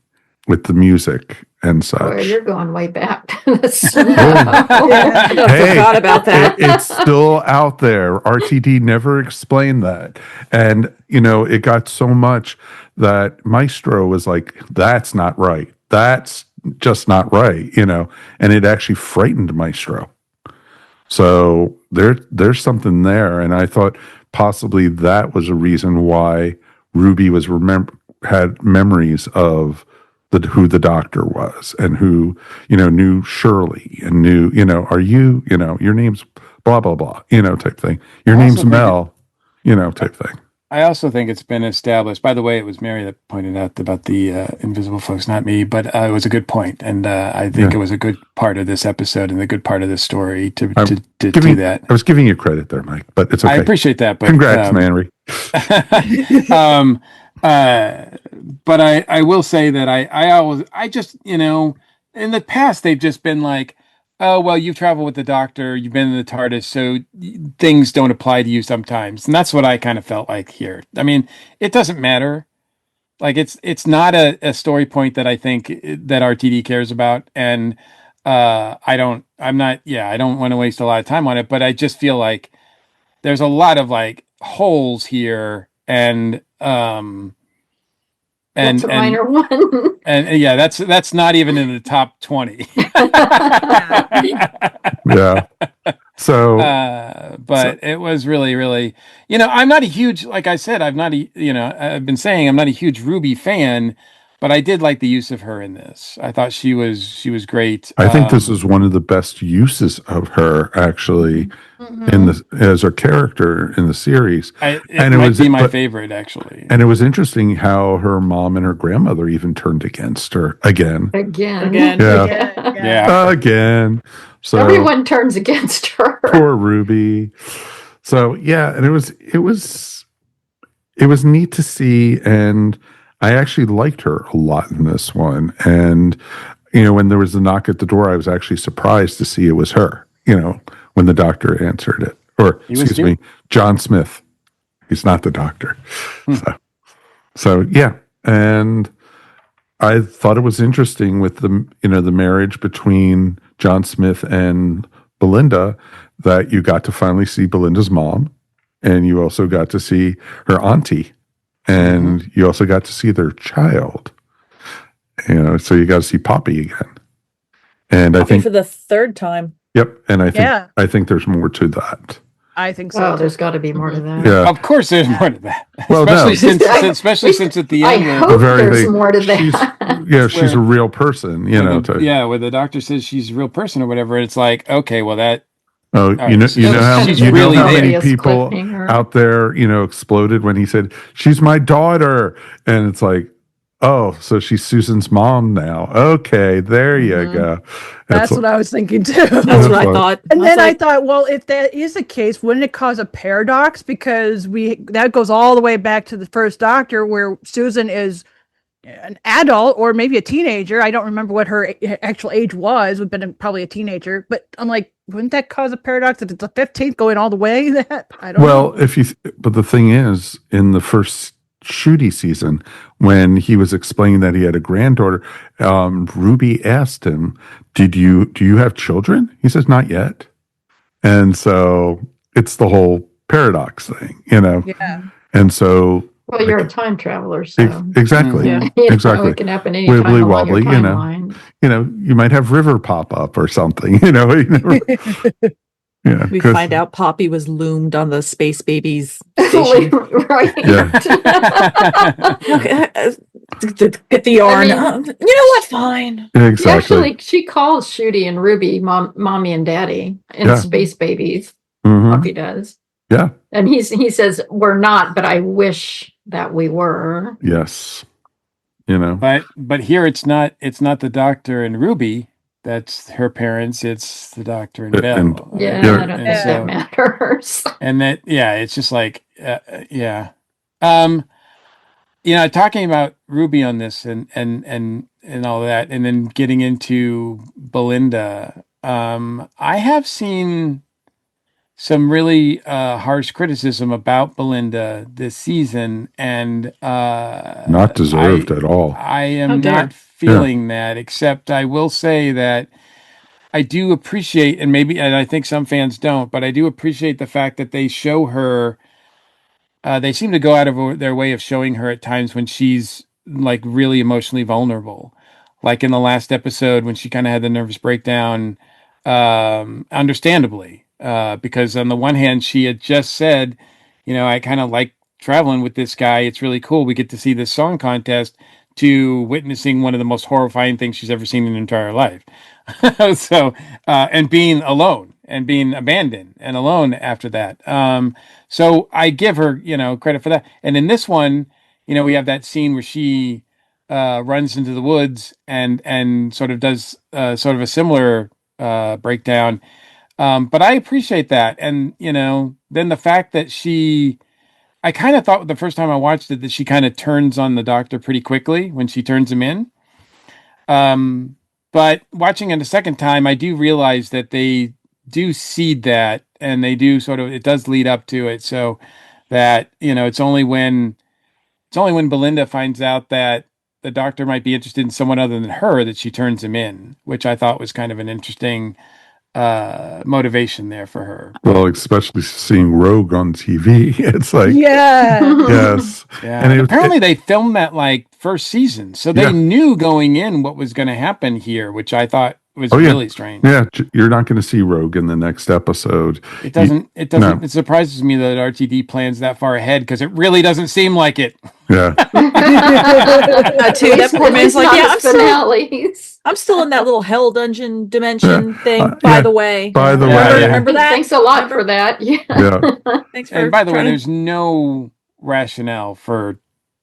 with the music and such. Boy, you're going way back to the snow. I forgot about that. It's still out there. RTD never explained that. And, it got so much that Maestro was like, that's not right. That's just not right, and it actually frightened Maestro. So there's something there. And I thought possibly that was a reason why Ruby had memories of who the doctor was and who, knew Shirley and knew, are you, your name's blah, blah, blah, type thing. Your name's Mel, type thing. I also think it's been established. By the way, it was Mary that pointed out about the invisible folks, not me, but it was a good point. And I think it was a good part of this episode and a good part of this story to do that. I was giving you credit there, Mike, but it's okay. I appreciate that. But, congrats, Mary. But I will say that I just, in the past, they've just been like, oh, well, you've traveled with the Doctor, you've been in the TARDIS, so things don't apply to you sometimes. And that's what I kind of felt like here. I mean, it doesn't matter. Like, it's not a story point that I think that RTD cares about. And I don't want to waste a lot of time on it, but I just feel like there's a lot of like holes here and that's a minor one. And yeah, that's not even in the top 20. Yeah. So, but it was really, really, I'm not a huge, like I said, I've been saying I'm not a huge Ruby fan, but I did like the use of her in this. I thought she was great. I think this is one of the best uses of her actually as her character in the series. It might be my favorite actually. And it was interesting how her mom and her grandmother even turned against her again. Yeah. Again. So everyone turns against her. Poor Ruby. So yeah, and it was neat to see, and I actually liked her a lot in this one. And, when there was a knock at the door, I was actually surprised to see it was her, when the Doctor answered it. Or, excuse me, John Smith. He's not the doctor. So yeah. And I thought it was interesting with the marriage between John Smith and Belinda, that you got to finally see Belinda's mom, and you also got to see her auntie, and you also got to see their child. So you got to see Poppy again. And I think for the third time. Yep. And I think there's more to that. I think so. Oh, there's got to be more to that. Yeah. Of course, there's more to that. Well, especially since at the I end, hope there's more to that. She's a real person, where the doctor says she's a real person or whatever. It's like, okay, well that. Oh, right, you know how many people cliffhanger. out there, exploded when he said, "She's my daughter," and it's like, oh, so she's Susan's mom now. Okay, there you go. That's what I was thinking too. That's what I thought. And then I thought, well, if that is the case, wouldn't it cause a paradox? Because that goes all the way back to the first Doctor, where Susan is an adult or maybe a teenager. I don't remember what her actual age was. Would have been probably a teenager. But I'm like, wouldn't that cause a paradox if it's the 15th going all the way? I don't know. But the thing is, in the first Shooty season, when he was explaining that he had a granddaughter, Ruby asked him, do you have children? He says, not yet. And so it's the whole paradox thing, Yeah. And so, well, you're a time traveler, so exactly. Yeah. Exactly. It can happen any Wibbly time along wobbly, your timeline. You might have River pop up or something, Yeah, we find out Poppy was loomed on the Space Babies Right. Yeah. Get the yarn. I mean, you know what? Fine. Exactly. Actually, she calls Shooty and Ruby mommy and daddy in Space Babies. Poppy does. Yeah. And he says, we're not, but I wish that we were. Yes. But here it's not the Doctor and Ruby that's her parents, it's the Doctor and Belle. I don't think that matters. And that, it's just like, talking about Ruby on this and all that, and then getting into Belinda, I have seen some really harsh criticism about Belinda this season, and not deserved at all. I am not feeling that, except I will say that I do appreciate, and I think some fans don't, but I do appreciate the fact that they show her. They seem to go out of their way of showing her at times when she's like really emotionally vulnerable, like in the last episode when she kind of had the nervous breakdown, understandably. Because on the one hand, she had just said, I kind of like traveling with this guy. It's really cool. We get to see this song contest, to witnessing one of the most horrifying things she's ever seen in her entire life. So, and being alone and being abandoned and alone after that. So I give her, credit for that. And in this one, we have that scene where she runs into the woods and sort of does sort of a similar breakdown. But I appreciate that. And, then the fact that I kind of thought the first time I watched it that she kind of turns on the Doctor pretty quickly when she turns him in. But watching it a second time, I do realize that they do seed that, and they do it does lead up to it. So that, it's only when Belinda finds out that the Doctor might be interested in someone other than her that she turns him in, which I thought was kind of an interesting motivation there for her. Well, especially seeing Rogue on TV, it's like yes, and apparently they filmed that like first season, so they knew going in what was going to happen here, which I thought was really strange. Yeah, you're not going to see Rogue in the next episode. It doesn't. It surprises me that RTD plans that far ahead, because it really doesn't seem like it. Yeah. That poor man's like, finales. I'm still in that little hell dungeon dimension thing. By the way, remember that? Thanks a lot for that. Yeah. Thanks for. And by the way, there's no rationale for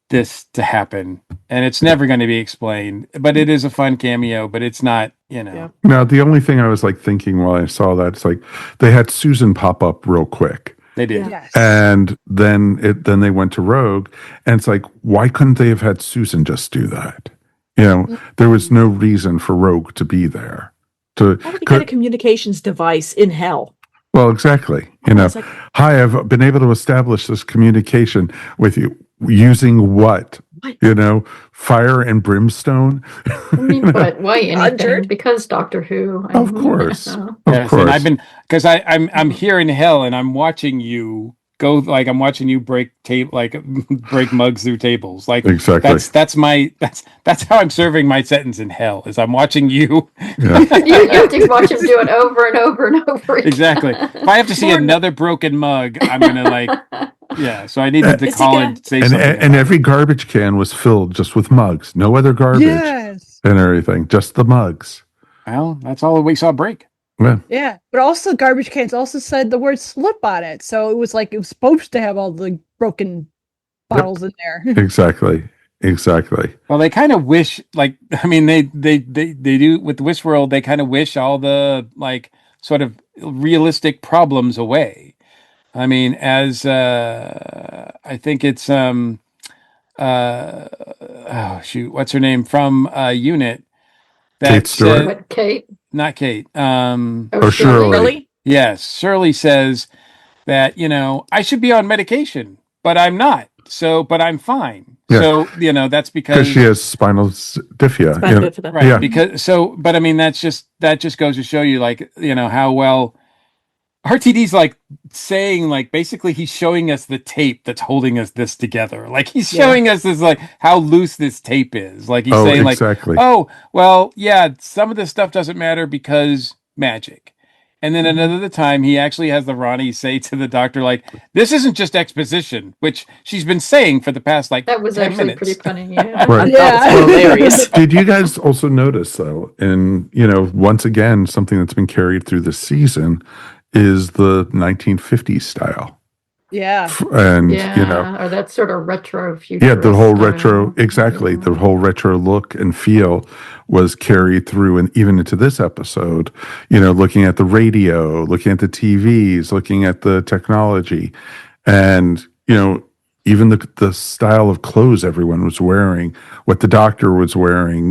this to happen, and it's never going to be explained. But it is a fun cameo. But it's not, Now, the only thing I was like thinking while I saw that, it's like they had Susan pop up real quick. They did. Yes. And then they went to Rogue, and it's like, why couldn't they have had Susan just do that? There was no reason for Rogue to be there. How did you get a communications device in hell? Well, exactly. Hi, I've been able to establish this communication with you using what? Fire and brimstone. I mean, but why anything? Because Doctor Who. Of course. Of Yes, course. and I've been because I'm here in hell and I'm watching you go like I'm watching you break break mugs through tables. Like exactly. That's how I'm serving my sentence in hell is I'm watching you. Yeah. you have to watch him do it over and over and over again. Exactly. If I have to see another broken mug, I'm gonna so I needed to call and say something. And every garbage can was filled just with mugs. No other garbage. Yes. And everything. Just the mugs. Well, that's all we saw break. Yeah. But also garbage cans also said the word slip on it. So it was like it was supposed to have all the broken bottles in there. Exactly. Well, they kind of wish they do with Westworld, they kind of wish all the sort of realistic problems away. I mean, as I think it's what's her name from Unit? Kate Stewart. Kate? Not Kate. Shirley. Yes, Shirley says that I should be on medication, but I'm not. But I'm fine. Yeah. So that's because she has spinal bifida. Right. Yeah. But I mean that just goes to show you how well RTD's saying basically he's showing us the tape that's holding us this together. He's showing us this how loose this tape is. He's saying exactly. oh well some of this stuff doesn't matter because magic. And then another time he actually has the Rani say to the doctor this isn't just exposition, which she's been saying for the past that was 10 actually minutes. pretty funny. Yeah. Right. Yeah. Hilarious. Did you guys also notice though, and once again, something that's been carried through the season is the 1950s style. Yeah. And or that sort of retro future. Yeah, the whole retro, exactly. The whole retro look and feel was carried through and even into this episode, looking at the radio, looking at the TVs, looking at the technology. And, even the style of clothes everyone was wearing, what the doctor was wearing,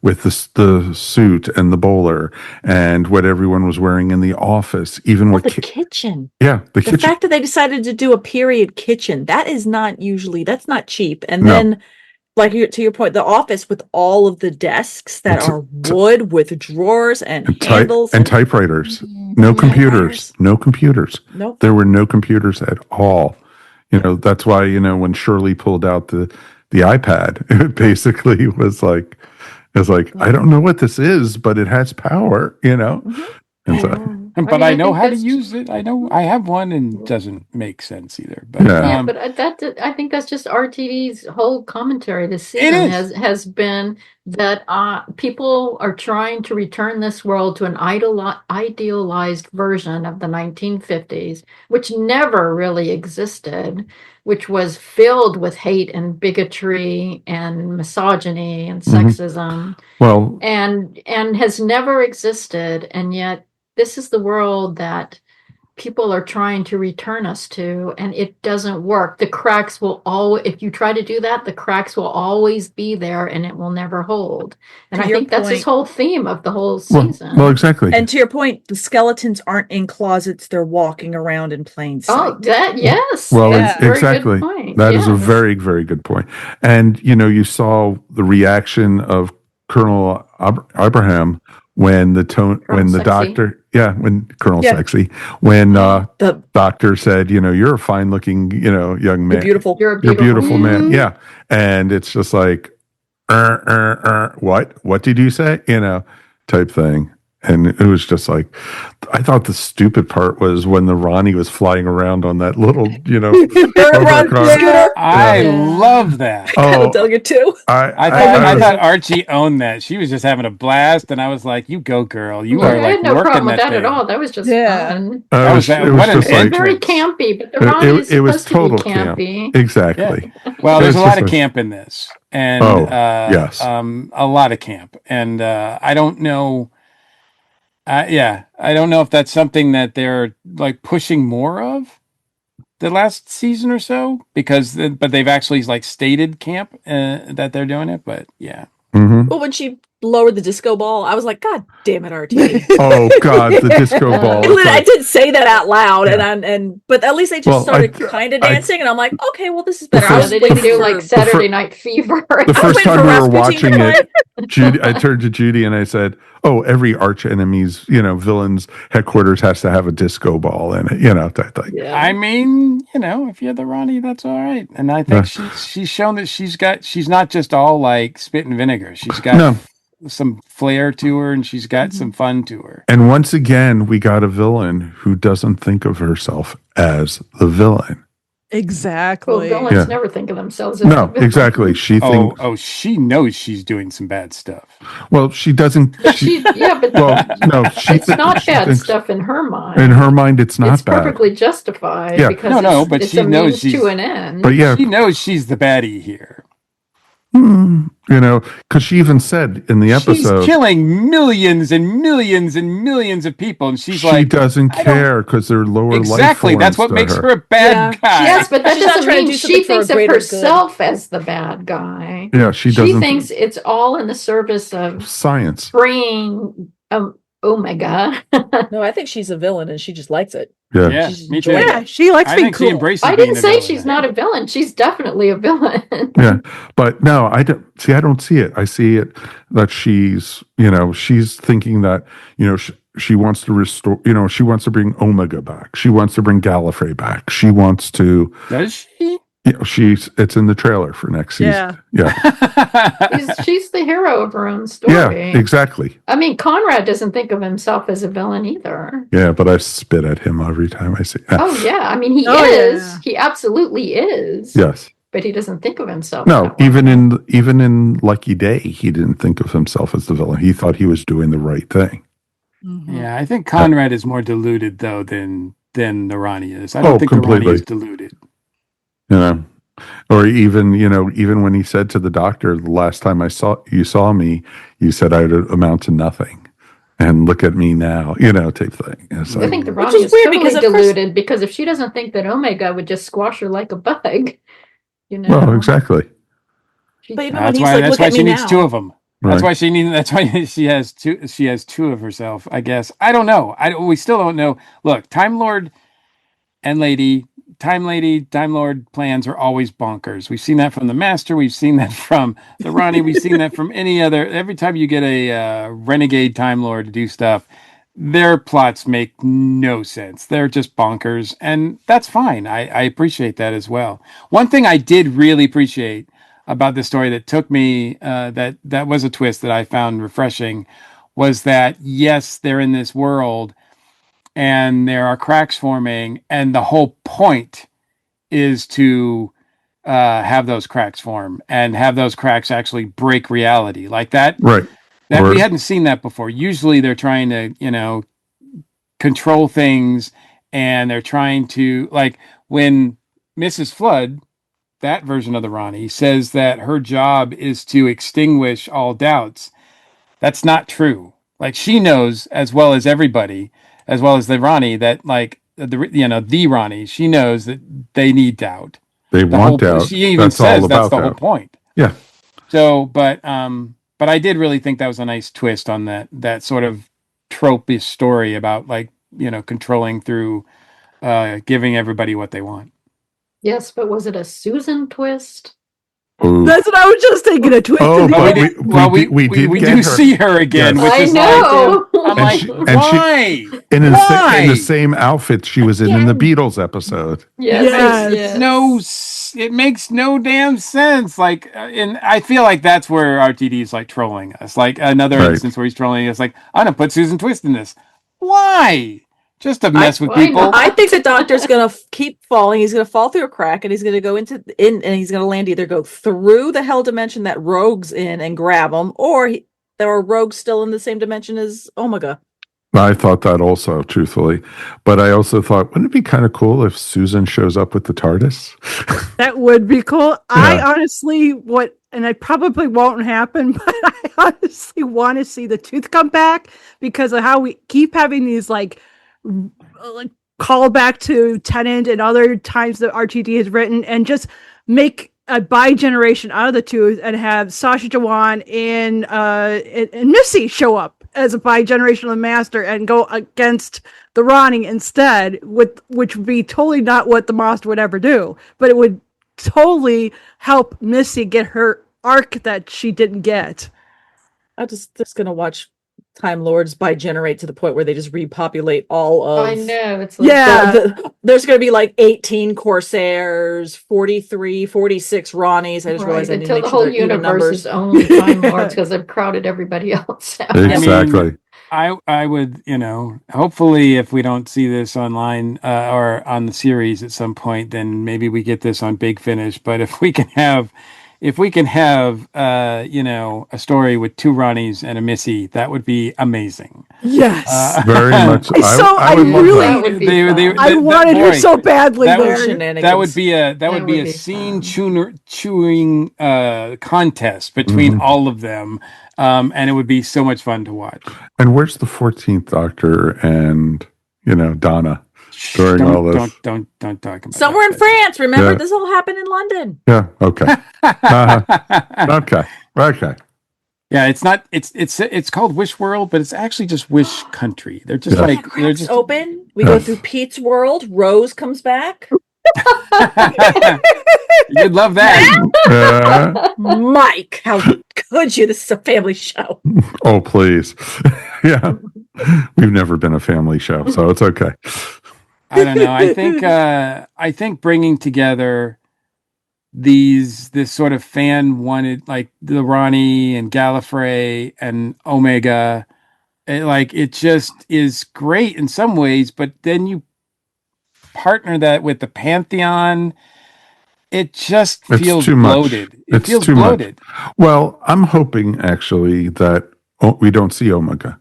with the suit and the bowler, and what everyone was wearing in the office, even what the kitchen. Yeah, the kitchen. The fact that they decided to do a period kitchen, that's not cheap. And then, to your point, the office with all of the desks that are wood with drawers and handles and typewriters. No computers. No computers. Nope. There were no computers at all. That's why, when Shirley pulled out the iPad, it basically was I don't know what this is, but it has power, Mm-hmm. And so, but I know how to use it. I know I have one and it doesn't make sense either. But but I think that's just RTD's whole commentary this season has been that people are trying to return this world to an idealized version of the 1950s, which never really existed, which was filled with hate and bigotry and misogyny and sexism. Well, and has never existed, and yet this is the world that people are trying to return us to, and it doesn't work. The cracks will if you try to do that, the cracks will always be there and it will never hold. And I think that's his whole theme of the whole season. Well, exactly. And to your point, the skeletons aren't in closets, they're walking around in plain sight. Oh, yes. Well, that's exactly. A very good point. That is a very, very good point. And, you saw the reaction of Colonel Abraham when when Colonel Sexy, when the doctor said, you're a fine looking, young man. You're a beautiful man. Yeah. And it's just what did you say? Type thing. And it was just I thought the stupid part was when the Rani was flying around on that little, I love that. Oh, delegate too. I thought Archie owned that. She was just having a blast, and I was like, "You go, girl! You are I had no working problem with that thing. at all. That was just fun. It was Very campy, but the Rani is supposed to be campy. Exactly. Yeah. Well, there's a lot of camp in this, and yes, a lot of camp, and I don't know. I don't know if that's something that they're pushing more of the last season or so, but they've actually stated camp that they're doing it. But yeah. Mm-hmm. Well, when she lowered the disco ball, I was like, God damn it, RT. Oh God, the disco ball. I didn't say that out loud, but at least they just started kind of dancing, and I'm like, okay, well, this is better. They didn't do like Saturday Night Fever. The first time we were watching it, Judy, I turned to Judy and I said, "Oh, every arch enemy's, villain's headquarters has to have a disco ball in it, type thing." Yeah. I mean, if you're the Rani, that's all right. And I think she's shown that she's not just all like spit and vinegar. She's got some flair to her, and she's got some fun to her. And once again, we got a villain who doesn't think of herself as the villain. Exactly. Well, villains never think of themselves as no, exactly. She thinks. Oh, she knows she's doing some bad stuff. Well, she doesn't. But she it's not bad stuff in her mind. In her mind, it's not it's bad. Perfectly justified. Yeah. Because but it's she a knows means she's to an end. But yeah, she knows she's the baddie here. Because she even said in the episode, she's killing millions and millions and millions of people, and she doesn't care because they're lower life forms. That's what makes her a bad guy. Yes, but that doesn't mean she thinks of herself as the bad guy. Yeah, she doesn't. She thinks it's all in the service of science, bringing Omega. No, I think she's a villain, and she just likes it. Yeah, me too. Yeah, she likes being cool. I didn't say she's not a villain. She's definitely a villain. Yeah, but no, I don't see. I don't see it. I see it that she's, she's thinking that, she wants to restore. She wants to bring Omega back. She wants to bring Gallifrey back. She wants to. Does she? It's in the trailer for next season. Yeah. She's the hero of her own story. Yeah, exactly. I mean, Conrad doesn't think of himself as a villain either. Yeah, but I spit at him every time I see. Oh yeah, I mean he is. Yeah. He absolutely is. Yes. But he doesn't think of himself. No, even in Lucky Day, he didn't think of himself as the villain. He thought he was doing the right thing. Mm-hmm. Yeah, I think Conrad is more deluded though than the Rani is. I don't think completely. The Rani is deluded. Or even, even when he said to the doctor, the last time you saw me, you said I'd amount to nothing. And look at me now, type thing. So, I think the Rani is weird totally deluded because if she doesn't think that Omega would just squash her like a bug, Well, exactly. But that's why she needs two of them. Right. That's why she has two. She has two of herself. I guess. I don't know. We still don't know. Look, Time Lord and Time Lord plans are always bonkers. We've seen that from the Master. We've seen that from the Rani. We've seen that from any other. Every time you get a renegade Time Lord to do stuff, their plots make no sense. They're just bonkers, and that's fine. I appreciate that as well. One thing I did really appreciate about this story that took me, that was a twist that I found refreshing, was that yes, they're in this world, and there are cracks forming, and the whole point is to have those cracks form and have those cracks actually break reality like that. Right. We hadn't seen that before. Usually they're trying to, control things, and they're trying to, like when Mrs. Flood, that version of the Rani, says that her job is to extinguish all doubts. That's not true. Like she knows as well as everybody, as well as the Rani, that like the Rani, she knows that they need doubt. They want doubt. She even says that's the whole point. Yeah. So, but I did really think that was a nice twist on that sort of trope-ish story about controlling through giving everybody what they want. Yes, but was it a Susan twist? Ooh. That's what I was just thinking. A twist. We do see her again. Yes. Which is know. I'm like, why? In the same outfit she was in the Beatles episode. Yes. It makes no damn sense. Like, and I feel like that's where RTD is like trolling us. Like another instance where he's trolling us. Like, I'm gonna put Susan Twist in this. Why? Just to mess with people. I think the Doctor's going to keep falling. He's going to fall through a crack, and he's going to go and he's going to land, either go through the hell dimension that Rogue's in and grab him, or there are Rogues still in the same dimension as Omega. I thought that also, truthfully. But I also thought, wouldn't it be kind of cool if Susan shows up with the TARDIS? That would be cool. Yeah. I honestly and it probably won't happen, but I honestly want to see the Tooth come back because of how we keep having these call back to Tennant and other times that RTD has written, and just make a bi-generation out of the two and have Sasha Dewan and Missy show up as a bi-generational master and go against the Rani instead, which would be totally not what the master would ever do, but it would totally help Missy get her arc that she didn't get. I'm just gonna watch Time Lords bi-generate to the point where they just repopulate all of. I know, it's like there's going to be like 18 Corsairs, 43, 46 Ranis. I just realized I need to make the sure whole universe is only Time Lords because they've crowded everybody else out. Exactly. I would, hopefully if we don't see this online or on the series at some point, then maybe we get this on Big Finish. But if we can have a story with two Ronnies and a Missy, that would be amazing. Yes, very much. I wanted her so badly. That would be a scene chewing contest between all of them, and it would be so much fun to watch. And where's the 14th Doctor and Donna? During all this, don't talk about somewhere in France. Remember, this all happened in London. Yeah. Okay. Okay. Yeah, it's not. It's called Wish World, but it's actually just Wish Country. They're just they're just open. We go through Pete's world. Rose comes back. You'd love that, Mike. How could you? This is a family show. Oh, please. Yeah, we've never been a family show, so it's okay. I don't know. I think bringing together this sort of fan wanted, like the Rani and Gallifrey and Omega, it just is great in some ways, but then you partner that with the Pantheon, it just feels bloated. It feels bloated. Well, I'm hoping actually that we don't see Omega.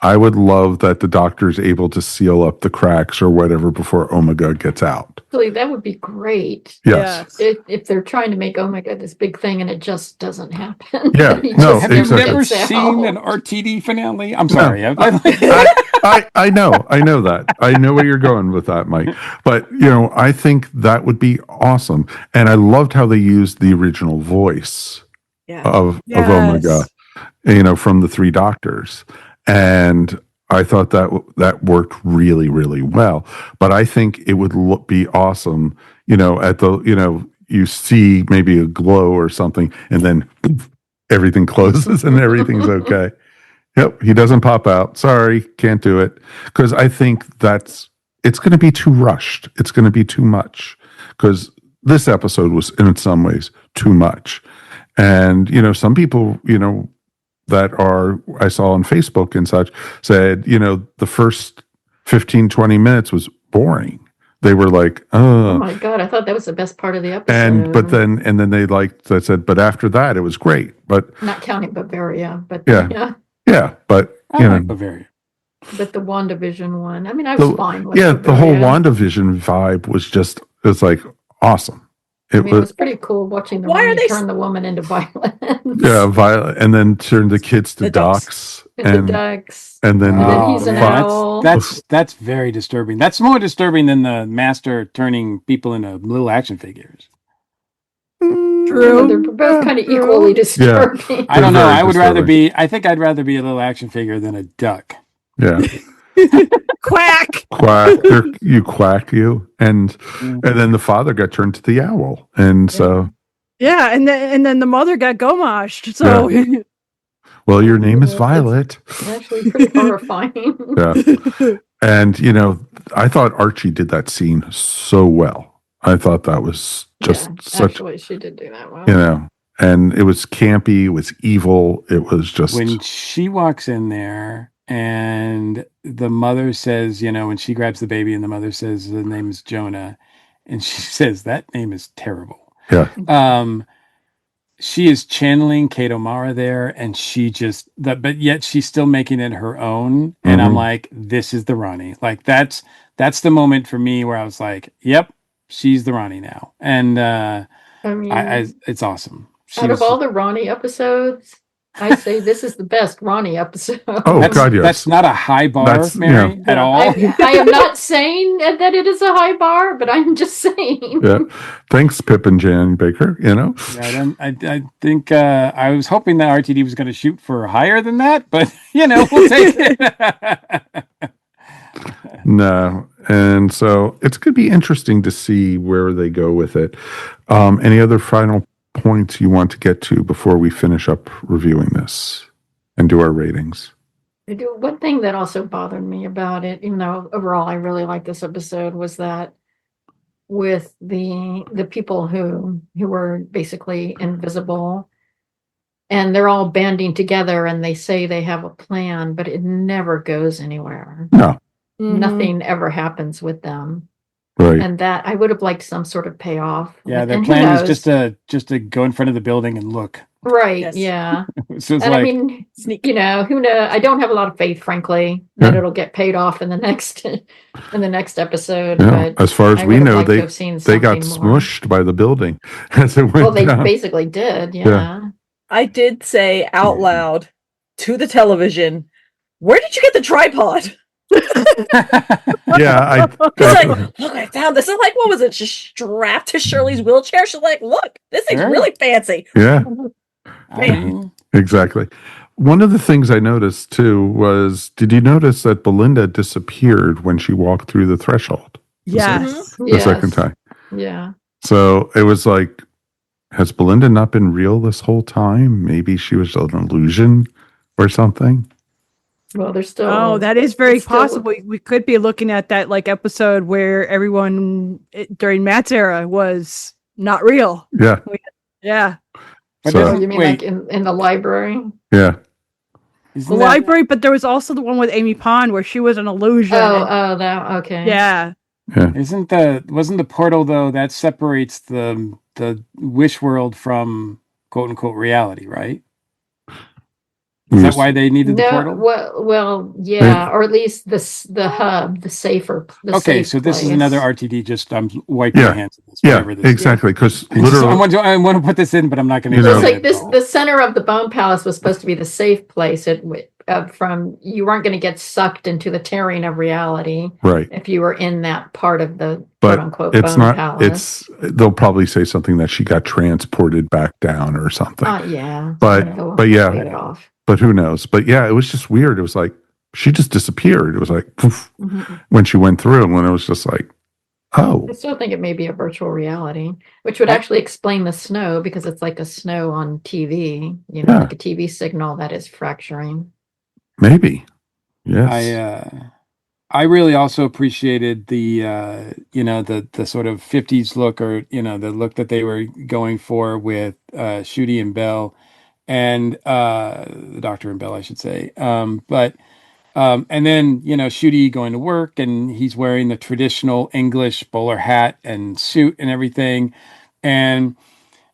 I would love that the Doctor's able to seal up the cracks or whatever before Omega gets out. Actually, that would be great. Yes. If they're trying to make Omega this big thing and it just doesn't happen. Yeah. No, have you never seen an RTD finale? I'm sorry. No. I know that. I know where you're going with that, Mike. But, I think that would be awesome. And I loved how they used the original voice of Omega, from the three Doctors. And I thought that worked really, really well. But I think it would be awesome, at the, you see maybe a glow or something, and then everything closes and everything's okay. Yep, he doesn't pop out. Sorry, can't do it. Because I think it's going to be too rushed. It's going to be too much. Because this episode was, in some ways, too much. And, some people, that I saw on Facebook and such said, the first 15, 20 minutes was boring. They were like, oh my God, I thought that was the best part of the episode. And then they said, but after that, it was great. But not counting Bavaria, but yeah, but like Bavaria. But the WandaVision one, I mean, I was fine with Bavaria. The whole WandaVision vibe was it's like awesome. It was pretty cool watching the Rani turn the woman into Violet. Yeah, Violet, and then turn the kids to ducks. And ducks. And then he's an owl. That's very disturbing. That's more disturbing than the Master turning people into little action figures. True. They're both kind of equally disturbing. Yeah. I don't know. I think I'd rather be a little action figure than a duck. Yeah. Quack. You quack you, and then the father got turned to the owl, and so and then the mother got gomashed. So well, your name is Violet. Actually, pretty horrifying. Yeah, and I thought Archie did that scene so well. I thought that was just such. Actually, she did do that well. And it was campy. It was evil. It was just when she walks in there. And the mother says, when she grabs the baby and the mother says the name is Jonah, and she says that name is terrible. Yeah. She is channeling Kate O'Mara there, and but yet she's still making it her own. And I'm like, this is the Rani. Like that's the moment for me where I was like, yep, she's the Rani now. And it's awesome. Out of all the Rani episodes, I say this is the best Rani episode. Oh, That's, God, yes. That's not a high bar, Mary, at all. I am not saying that it is a high bar, but I'm just saying. Yeah. Thanks, Pip and Jan Baker, Yeah, I think I was hoping that RTD was going to shoot for higher than that, but, we'll take it. No. And so it's going to be interesting to see where they go with it. Any other final points you want to get to before we finish up reviewing this and do our ratings? One thing that also bothered me about it, even though overall I really liked this episode, was that with the people who were basically invisible, and they're all banding together and they say they have a plan, but it never goes anywhere. No. Nothing ever happens with them. Right. And that I would have liked some sort of payoff. Yeah, their plan is just to go in front of the building and look. Right. Yes. Yeah. So it's And like, I mean, who knows? I don't have a lot of faith, frankly, that it'll get paid off in the next episode. Yeah. But As far as I we would have know, liked to have seen they got something more. smushed by the building as it went Well, they down. basically did. Yeah. I did say out loud to the television, "Where did you get the tripod?" Yeah, He's like, "Look, I found this." I'm like, "What was it? Just strapped to Shirley's wheelchair?" She's like, "Look, this thing's Sure. really fancy." yeah, I mean, exactly. One of the things I noticed too was, did you notice that Belinda disappeared when she walked through the threshold? Yes. The second time. Yeah. So it was like, has Belinda not been real this whole time? Maybe she was an illusion or something. Well, there's still. Oh, that is very it's still- possible. We could be looking at that episode where everyone during Matt's era was not real. Yeah. Yeah. but So- Oh, you mean like in the library? Yeah. isn't The that- library, but there was also the one with Amy Pond where she was an illusion. That okay. Yeah. wasn't the portal though that separates the wish world from quote unquote reality, right? Is that why they needed the No, portal? well, yeah, or at least the hub, the safer. Okay, safe so this is place. another RTD. Just I'm wiping Yeah. my hands. Of this, Yeah, whatever this is. exactly. Because I literally, want to put this in, but I'm not going to. You know- It's like this. The center of the Bone Palace was supposed to be the safe place. From you weren't going to get sucked into the tearing of reality right. if you were in that part of the But quote unquote it's Bone not, Palace. they'll probably say something that she got transported back down or something. Yeah, But yeah. Get it off. But who knows? But yeah, it was just weird. It was like, she just disappeared. It was like, poof, Mhm. when she went through, and when it was just like, oh, I still think it may be a virtual reality, which would actually explain the snow because it's like a snow on TV, Yeah. like a TV signal that is fracturing. maybe. Yes. I really also appreciated the the sort of 50s look, or the look that they were going for with Shooty and Bell, and the Doctor and Bell, I should say. But and then Shooty going to work, and he's wearing the traditional English bowler hat and suit and everything, and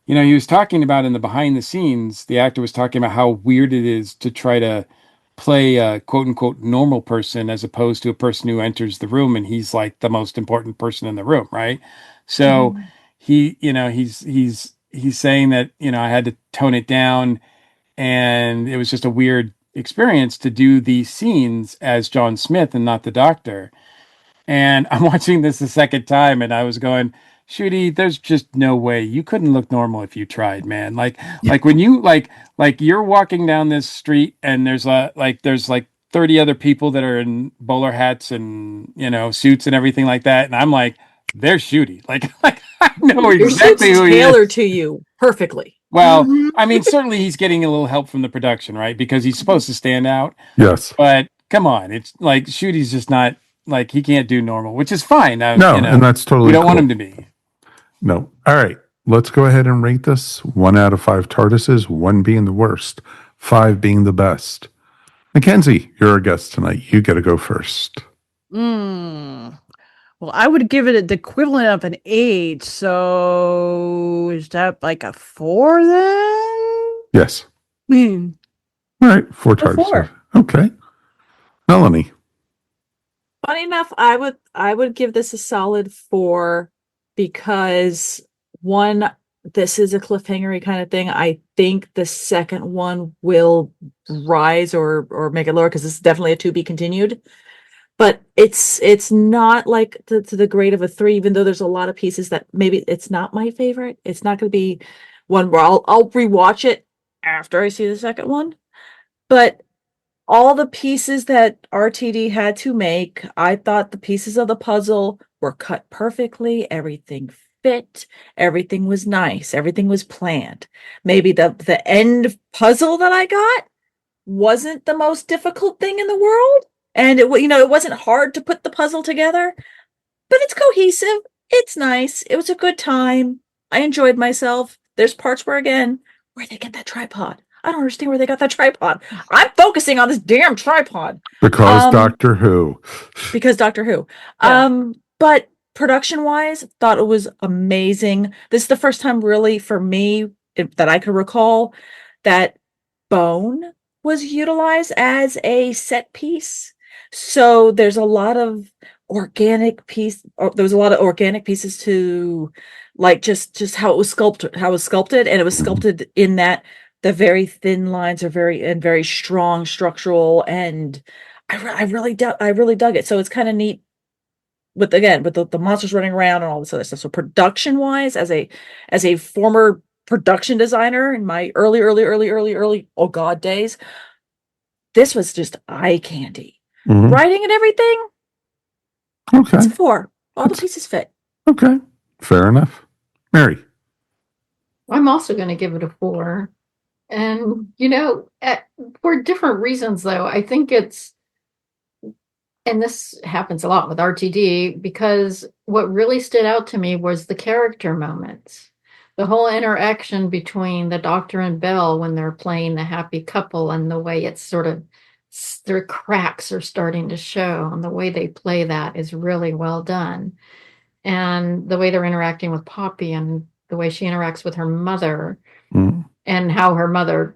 he was talking about in the behind the scenes, the actor was talking about how weird it is to try to play a quote unquote normal person as opposed to a person who enters the room and he's like the most important person in the room, right? So he's saying that I had to tone it down, and it was just a weird experience to do these scenes as John Smith and not the Doctor. And I'm watching this the second time, and I was going, Shooty, there's just no way you couldn't look normal if you tried, man. Like when you like you're walking down this street and there's 30 other people that are in bowler hats and suits and everything like that, and I'm like, they're Shooty. Like I know Your exactly suit's who he is. tailored to you perfectly. Well, I mean, certainly he's getting a little help from the production, right? Because he's supposed to stand out. Yes. But come on, it's like Shooty's just not like he can't do normal, which is fine. No, and that's totally we don't cool. want him to be. No. All right. Let's go ahead and rate this. 1 out of 5 TARDISes, 1 being the worst, 5 being the best. MacKenzie, you're our guest tonight. You got to go first. Well, I would give it the equivalent of an 8. So is that like a 4 then? Yes. Hmm. All right. 4 TARDISes. 4. Okay. Melanie. Funny enough, I would give this a solid 4 because one, this is a cliffhangery kind of thing. I think the second one will rise or make it lower, because this is definitely a to be continued. But it's not like to the grade of a 3, even though there's a lot of pieces that maybe it's not my favorite. It's not going to be one where I'll rewatch it after I see the second one. But all the pieces that RTD had to make, I thought the pieces of the puzzle were cut perfectly. Everything fit. Everything was nice. Everything was planned. Maybe the end puzzle that I got wasn't the most difficult thing in the world. And it wasn't hard to put the puzzle together, but it's cohesive. It's nice. It was a good time. I enjoyed myself. There's parts where they get that tripod. I don't understand where they got that tripod. I'm focusing on this damn tripod. Because Doctor Who. Because Doctor Who. Yeah. But production-wise, thought it was amazing. This is the first time really for me that I could recall that bone was utilized as a set piece. So there's a lot of organic pieces to like just how it was sculpted, and it was sculpted in that the very thin lines are very strong structural, and I really dug it. So it's kind of neat with the monsters running around and all this other stuff. So production wise, as a former production designer in my early oh god days, this was just eye candy. Mm-hmm. Writing and everything. Okay. It's a 4. All the pieces fit. Okay. Fair enough. Mary. I'm also going to give it a 4. And, for different reasons, though, I think and this happens a lot with RTD, because what really stood out to me was the character moments. The whole interaction between the Doctor and Belle when they're playing the happy couple, and the way it's sort of, their cracks are starting to show, and the way they play that is really well done. And the way they're interacting with Poppy, and the way she interacts with her mother, and how her mother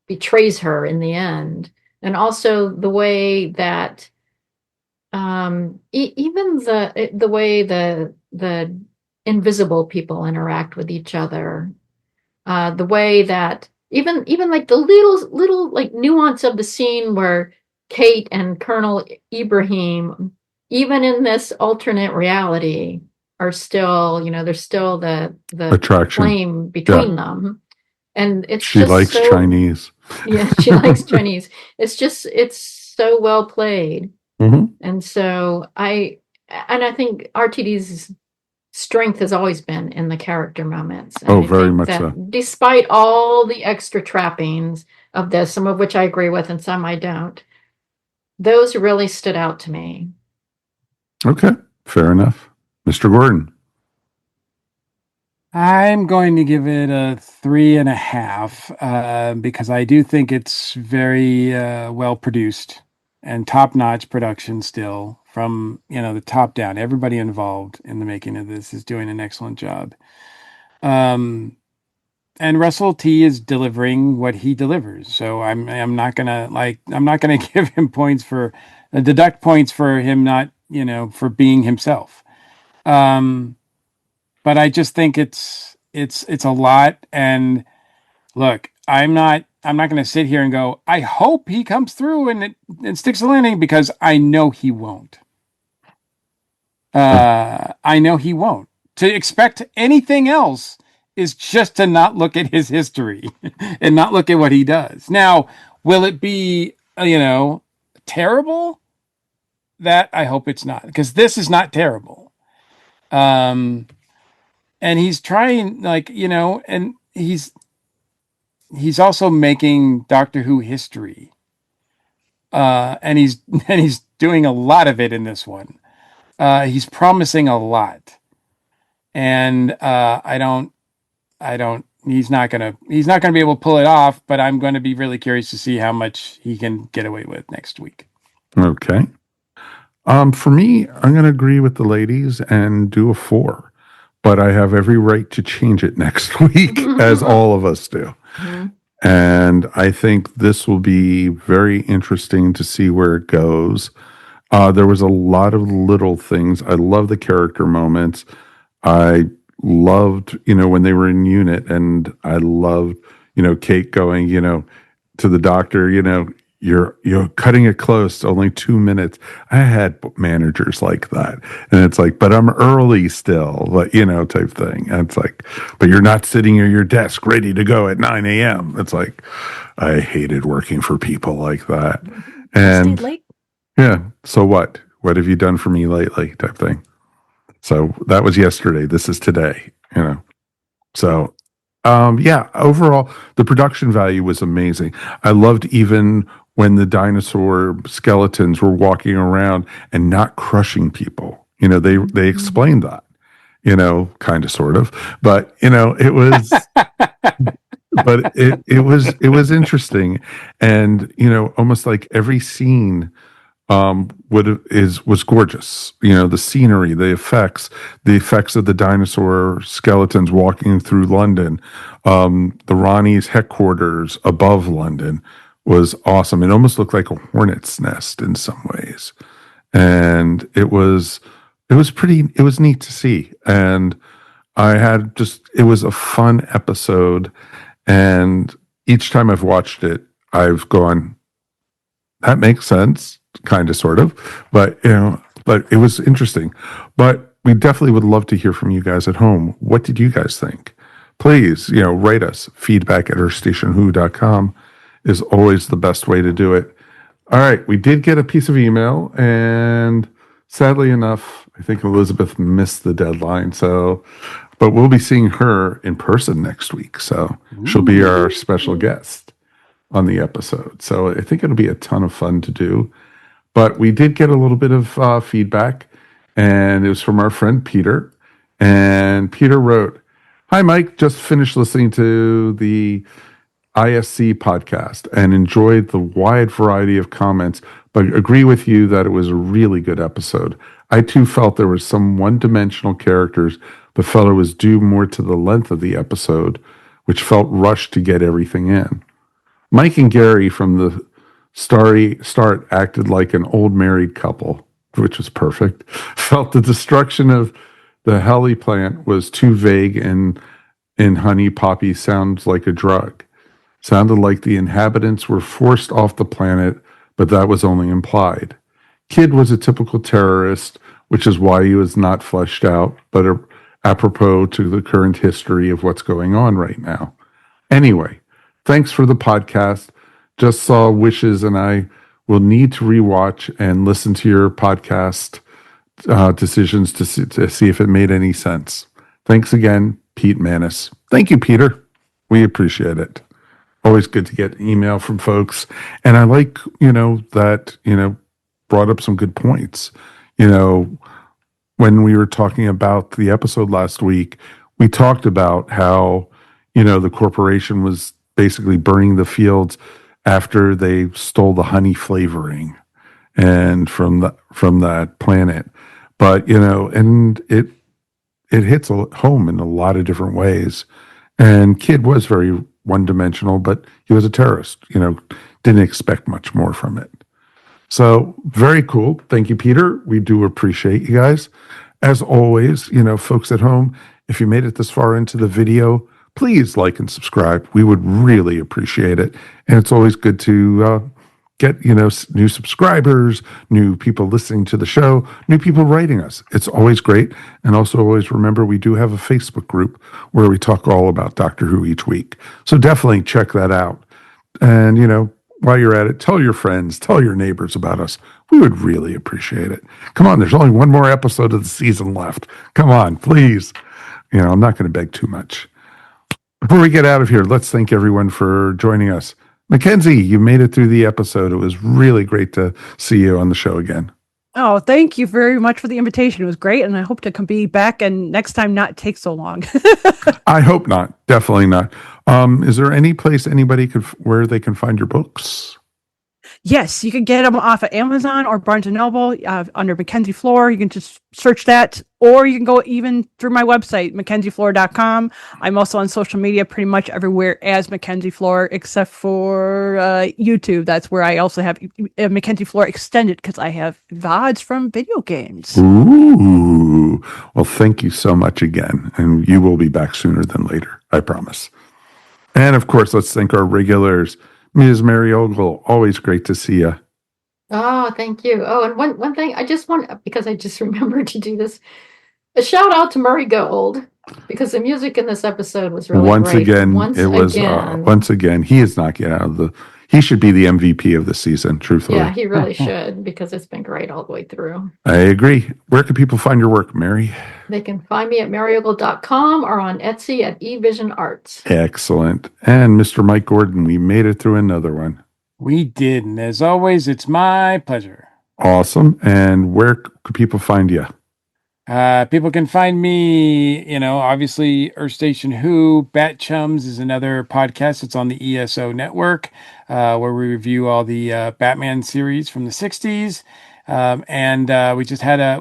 betrays her in the end. And also the way that even the way the invisible people interact with each other, the way that even like the little like nuance of the scene where Kate and Colonel Ibrahim, even in this alternate reality, are still, there's still the attraction, flame between them. And she likes Chinese. Yeah, she likes Chinese. It's so well played. Mm-hmm. And so I think RTD's strength has always been in the character moments. And very much so. Despite all the extra trappings of this, some of which I agree with and some I don't, those really stood out to me. Okay, fair enough. Mr. Gordon. I'm going to give it a 3.5 because I do think it's very well produced and top-notch production still from the top down. Everybody involved in the making of this is doing an excellent job. And Russell T is delivering what he delivers. So I'm not gonna give him deduct points for him not for being himself. But I just think it's a lot. And look, I'm not going to sit here and go, I hope he comes through and sticks the landing, because I know he won't. I know he won't. To expect anything else is just to not look at his history and not look at what he does. Now, will it be, terrible? That I hope it's not, because this is not terrible. And he's trying, and he's also making Doctor Who history. And he's doing a lot of it in this one. He's promising a lot. And he's not gonna be able to pull it off, but I'm going to be really curious to see how much he can get away with next week. Okay. For me, I'm going to agree with the ladies and do a 4. But I have every right to change it next week, as all of us do. Mm-hmm. And I think this will be very interesting to see where it goes. There was a lot of little things. I love the character moments. I loved, when they were in unit, and I loved, Kate going, to the doctor, you're cutting it close, only 2 minutes. I had managers like that. And it's like, but I'm early still, but, type thing. And it's like, but you're not sitting at your desk ready to go at 9 a.m. It's like, I hated working for people like that. And late. Yeah. So what? What have you done for me lately? Type thing. So that was yesterday. This is today, So, overall, the production value was amazing. I loved even when the dinosaur skeletons were walking around and not crushing people. They explained that, kind of, sort of, but, it was, but it was interesting. And, almost like every scene was gorgeous. The scenery, the effects of the dinosaur skeletons walking through London, the Rani's headquarters above London was awesome. It almost looked like a hornet's nest in some ways, and it was neat to see. And it was a fun episode, and each time I've watched it, I've gone, that makes sense. Kind of, sort of, but it was interesting. But we definitely would love to hear from you guys at home. What did you guys think? Please, write us. Feedback at earthstationwho.com is always the best way to do it. All right, we did get a piece of email, and sadly enough, I think Elizabeth missed the deadline. But we'll be seeing her in person next week, so she'll be our special guest on the episode. So I think it'll be a ton of fun to do. But we did get a little bit of feedback, and it was from our friend Peter. And Peter wrote, "Hi, Mike. Just finished listening to the ISC podcast and enjoyed the wide variety of comments, but agree with you that it was a really good episode. I, too, felt there were some one-dimensional characters, but felt it was due more to the length of the episode, which felt rushed to get everything in. Mike and Gary from the start acted like an old married couple, which was perfect. Felt the destruction of the heli plant was too vague, and in Honey Poppy sounds like a drug. Sounded like the inhabitants were forced off the planet, but that was only implied. Kid was a typical terrorist, which is why he was not fleshed out, but apropos to the current history of what's going on right now. Anyway, thanks for the podcast. Just saw Wishes, and I will need to rewatch and listen to your podcast decisions to see if it made any sense. Thanks again, Pete Manis." Thank you, Peter. We appreciate it. Always good to get email from folks. And I like, that, brought up some good points. When we were talking about the episode last week, we talked about how, the corporation was basically burning the fields after they stole the honey flavoring and from that planet. But, and it hits home in a lot of different ways. And Kid was very one-dimensional, but he was a terrorist, didn't expect much more from it. So very cool. Thank you, Peter. We do appreciate you guys. As always, folks at home, if you made it this far into the video, please like and subscribe. We would really appreciate it. And it's always good to get, new subscribers, new people listening to the show, new people writing us. It's always great. And also always remember, we do have a Facebook group where we talk all about Doctor Who each week. So definitely check that out. And, while you're at it, tell your friends, tell your neighbors about us. We would really appreciate it. Come on, there's only one more episode of the season left. Come on, please. I'm not going to beg too much. Before we get out of here, let's thank everyone for joining us. MacKenzie, you made it through the episode. It was really great to see you on the show again. Oh, thank you very much for the invitation. It was great, and I hope to be back and next time not take so long. I hope not. Definitely not. Is there any place anybody where they can find your books? Yes, you can get them off of Amazon or Barnes & Noble under MacKenzie Flohr. You can just search that, or you can go even through my website, MacKenzieFlohr.com. I'm also on social media pretty much everywhere as MacKenzie Flohr, except for YouTube. That's where I also have MacKenzie Flohr Extended, because I have VODs from video games. Ooh. Well, thank you so much again. And you will be back sooner than later, I promise. And of course, let's thank our regulars. Ms. Mary Ogle, always great to see you. Oh, thank you. Oh, and one thing, I just want, because I just remembered to do this, a shout out to Murray Gold, because the music in this episode was really once great. Again, once again, he is knocking out he should be the MVP of the season, truthfully. Yeah, he really should, because it's been great all the way through. I agree. Where can people find your work, Mary? They can find me at maryogle.com or on Etsy at eVision Arts. Excellent. And Mr. Mike Gordon, we made it through another one. We did. And as always, it's my pleasure. Awesome. And where could people find you? People can find me, obviously Earth Station Who. Bat Chums is another podcast. It's on the ESO network, where we review all the Batman series from the 60s. And we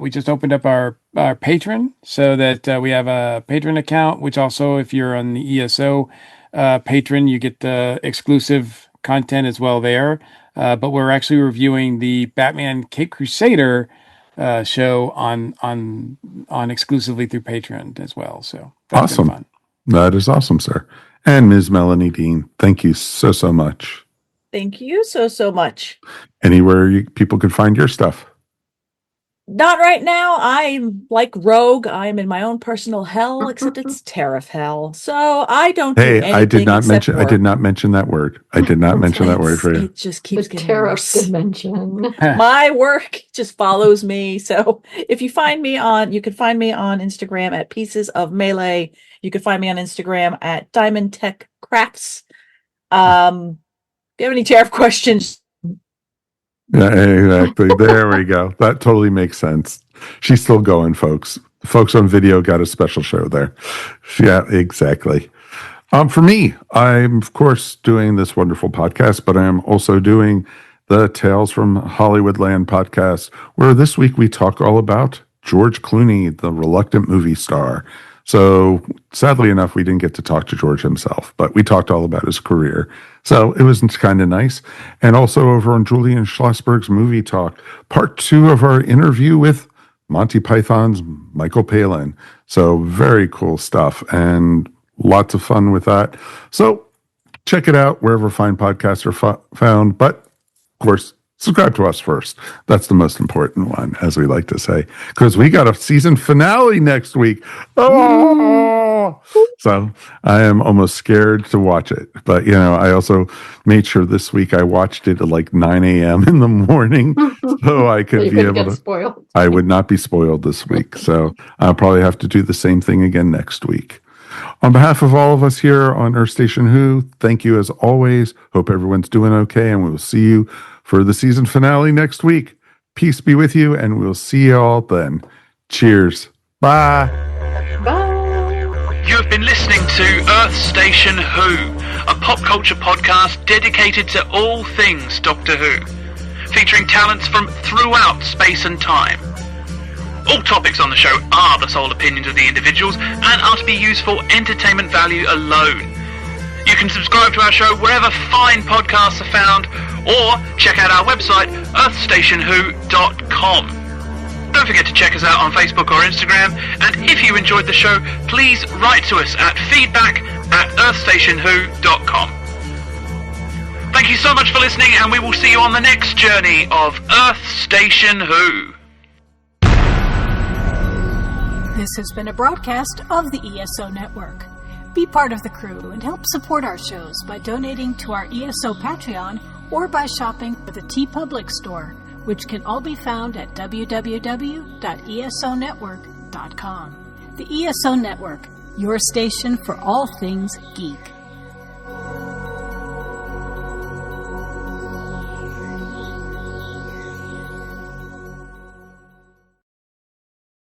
just opened up our patron, so that we have a patron account, which also, if you're on the ESO patron, you get the exclusive content as well there. But we're actually reviewing the Batman Caped Crusader show on exclusively through Patreon as well. So that's awesome. Been fun. That is awesome, sir. And Ms. Melanie Dean, thank you so much. Thank you so much. Anywhere people can find your stuff? Not right now. I'm like Rogue. I'm in my own personal hell, except it's tariff hell. So I don't. Hey, I did not mention. I did not mention that word. I did not mention that word for you. It just keeps getting tariff worse. dimension. My work just follows me. So if you find me on, you can find me on Instagram at Pieces of Melee. You can find me on Instagram at Diamond Tech Crafts. If you have any tariff questions. Yeah, exactly. There we go. That totally makes sense. She's still going, folks. Folks on video got a special show there. Yeah, exactly. For me, I'm, of course, doing this wonderful podcast, but I'm also doing the Tales from Hollywoodland podcast, where this week we talk all about George Clooney, the reluctant movie star. So sadly enough, we didn't get to talk to George himself, but we talked all about his career. So it was kind of nice. And also over on Julian Schlossberg's Movie Talk, part 2 of our interview with Monty Python's Michael Palin. So very cool stuff and lots of fun with that. So check it out wherever fine podcasts are found. But of course, subscribe to us first. That's the most important one, as we like to say, because we got a season finale next week. Oh! So I am almost scared to watch it. But, I also made sure this week I watched it at like 9 a.m. in the morning so I could be able to. Spoiled. I would not be spoiled this week. So I'll probably have to do the same thing again next week. On behalf of all of us here on Earth Station Who, thank you as always. Hope everyone's doing okay, and we will see you for the season finale next week. Peace be with you, and we'll see you all then. Cheers. Bye. Bye. You've been listening to Earth Station Who, a pop culture podcast dedicated to all things Doctor Who, featuring talents from throughout space and time. All topics on the show are the sole opinions of the individuals and are to be used for entertainment value alone. You can subscribe to our show wherever fine podcasts are found, or check out our website, earthstationwho.com. Don't forget to check us out on Facebook or Instagram, and if you enjoyed the show, please write to us at feedback@earthstationwho.com. Thank you so much for listening, and we will see you on the next journey of Earth Station Who. This has been a broadcast of the ESO Network. Be part of the crew and help support our shows by donating to our ESO Patreon or by shopping at the TeePublic store, which can all be found at www.esonetwork.com. The ESO Network, your station for all things geek.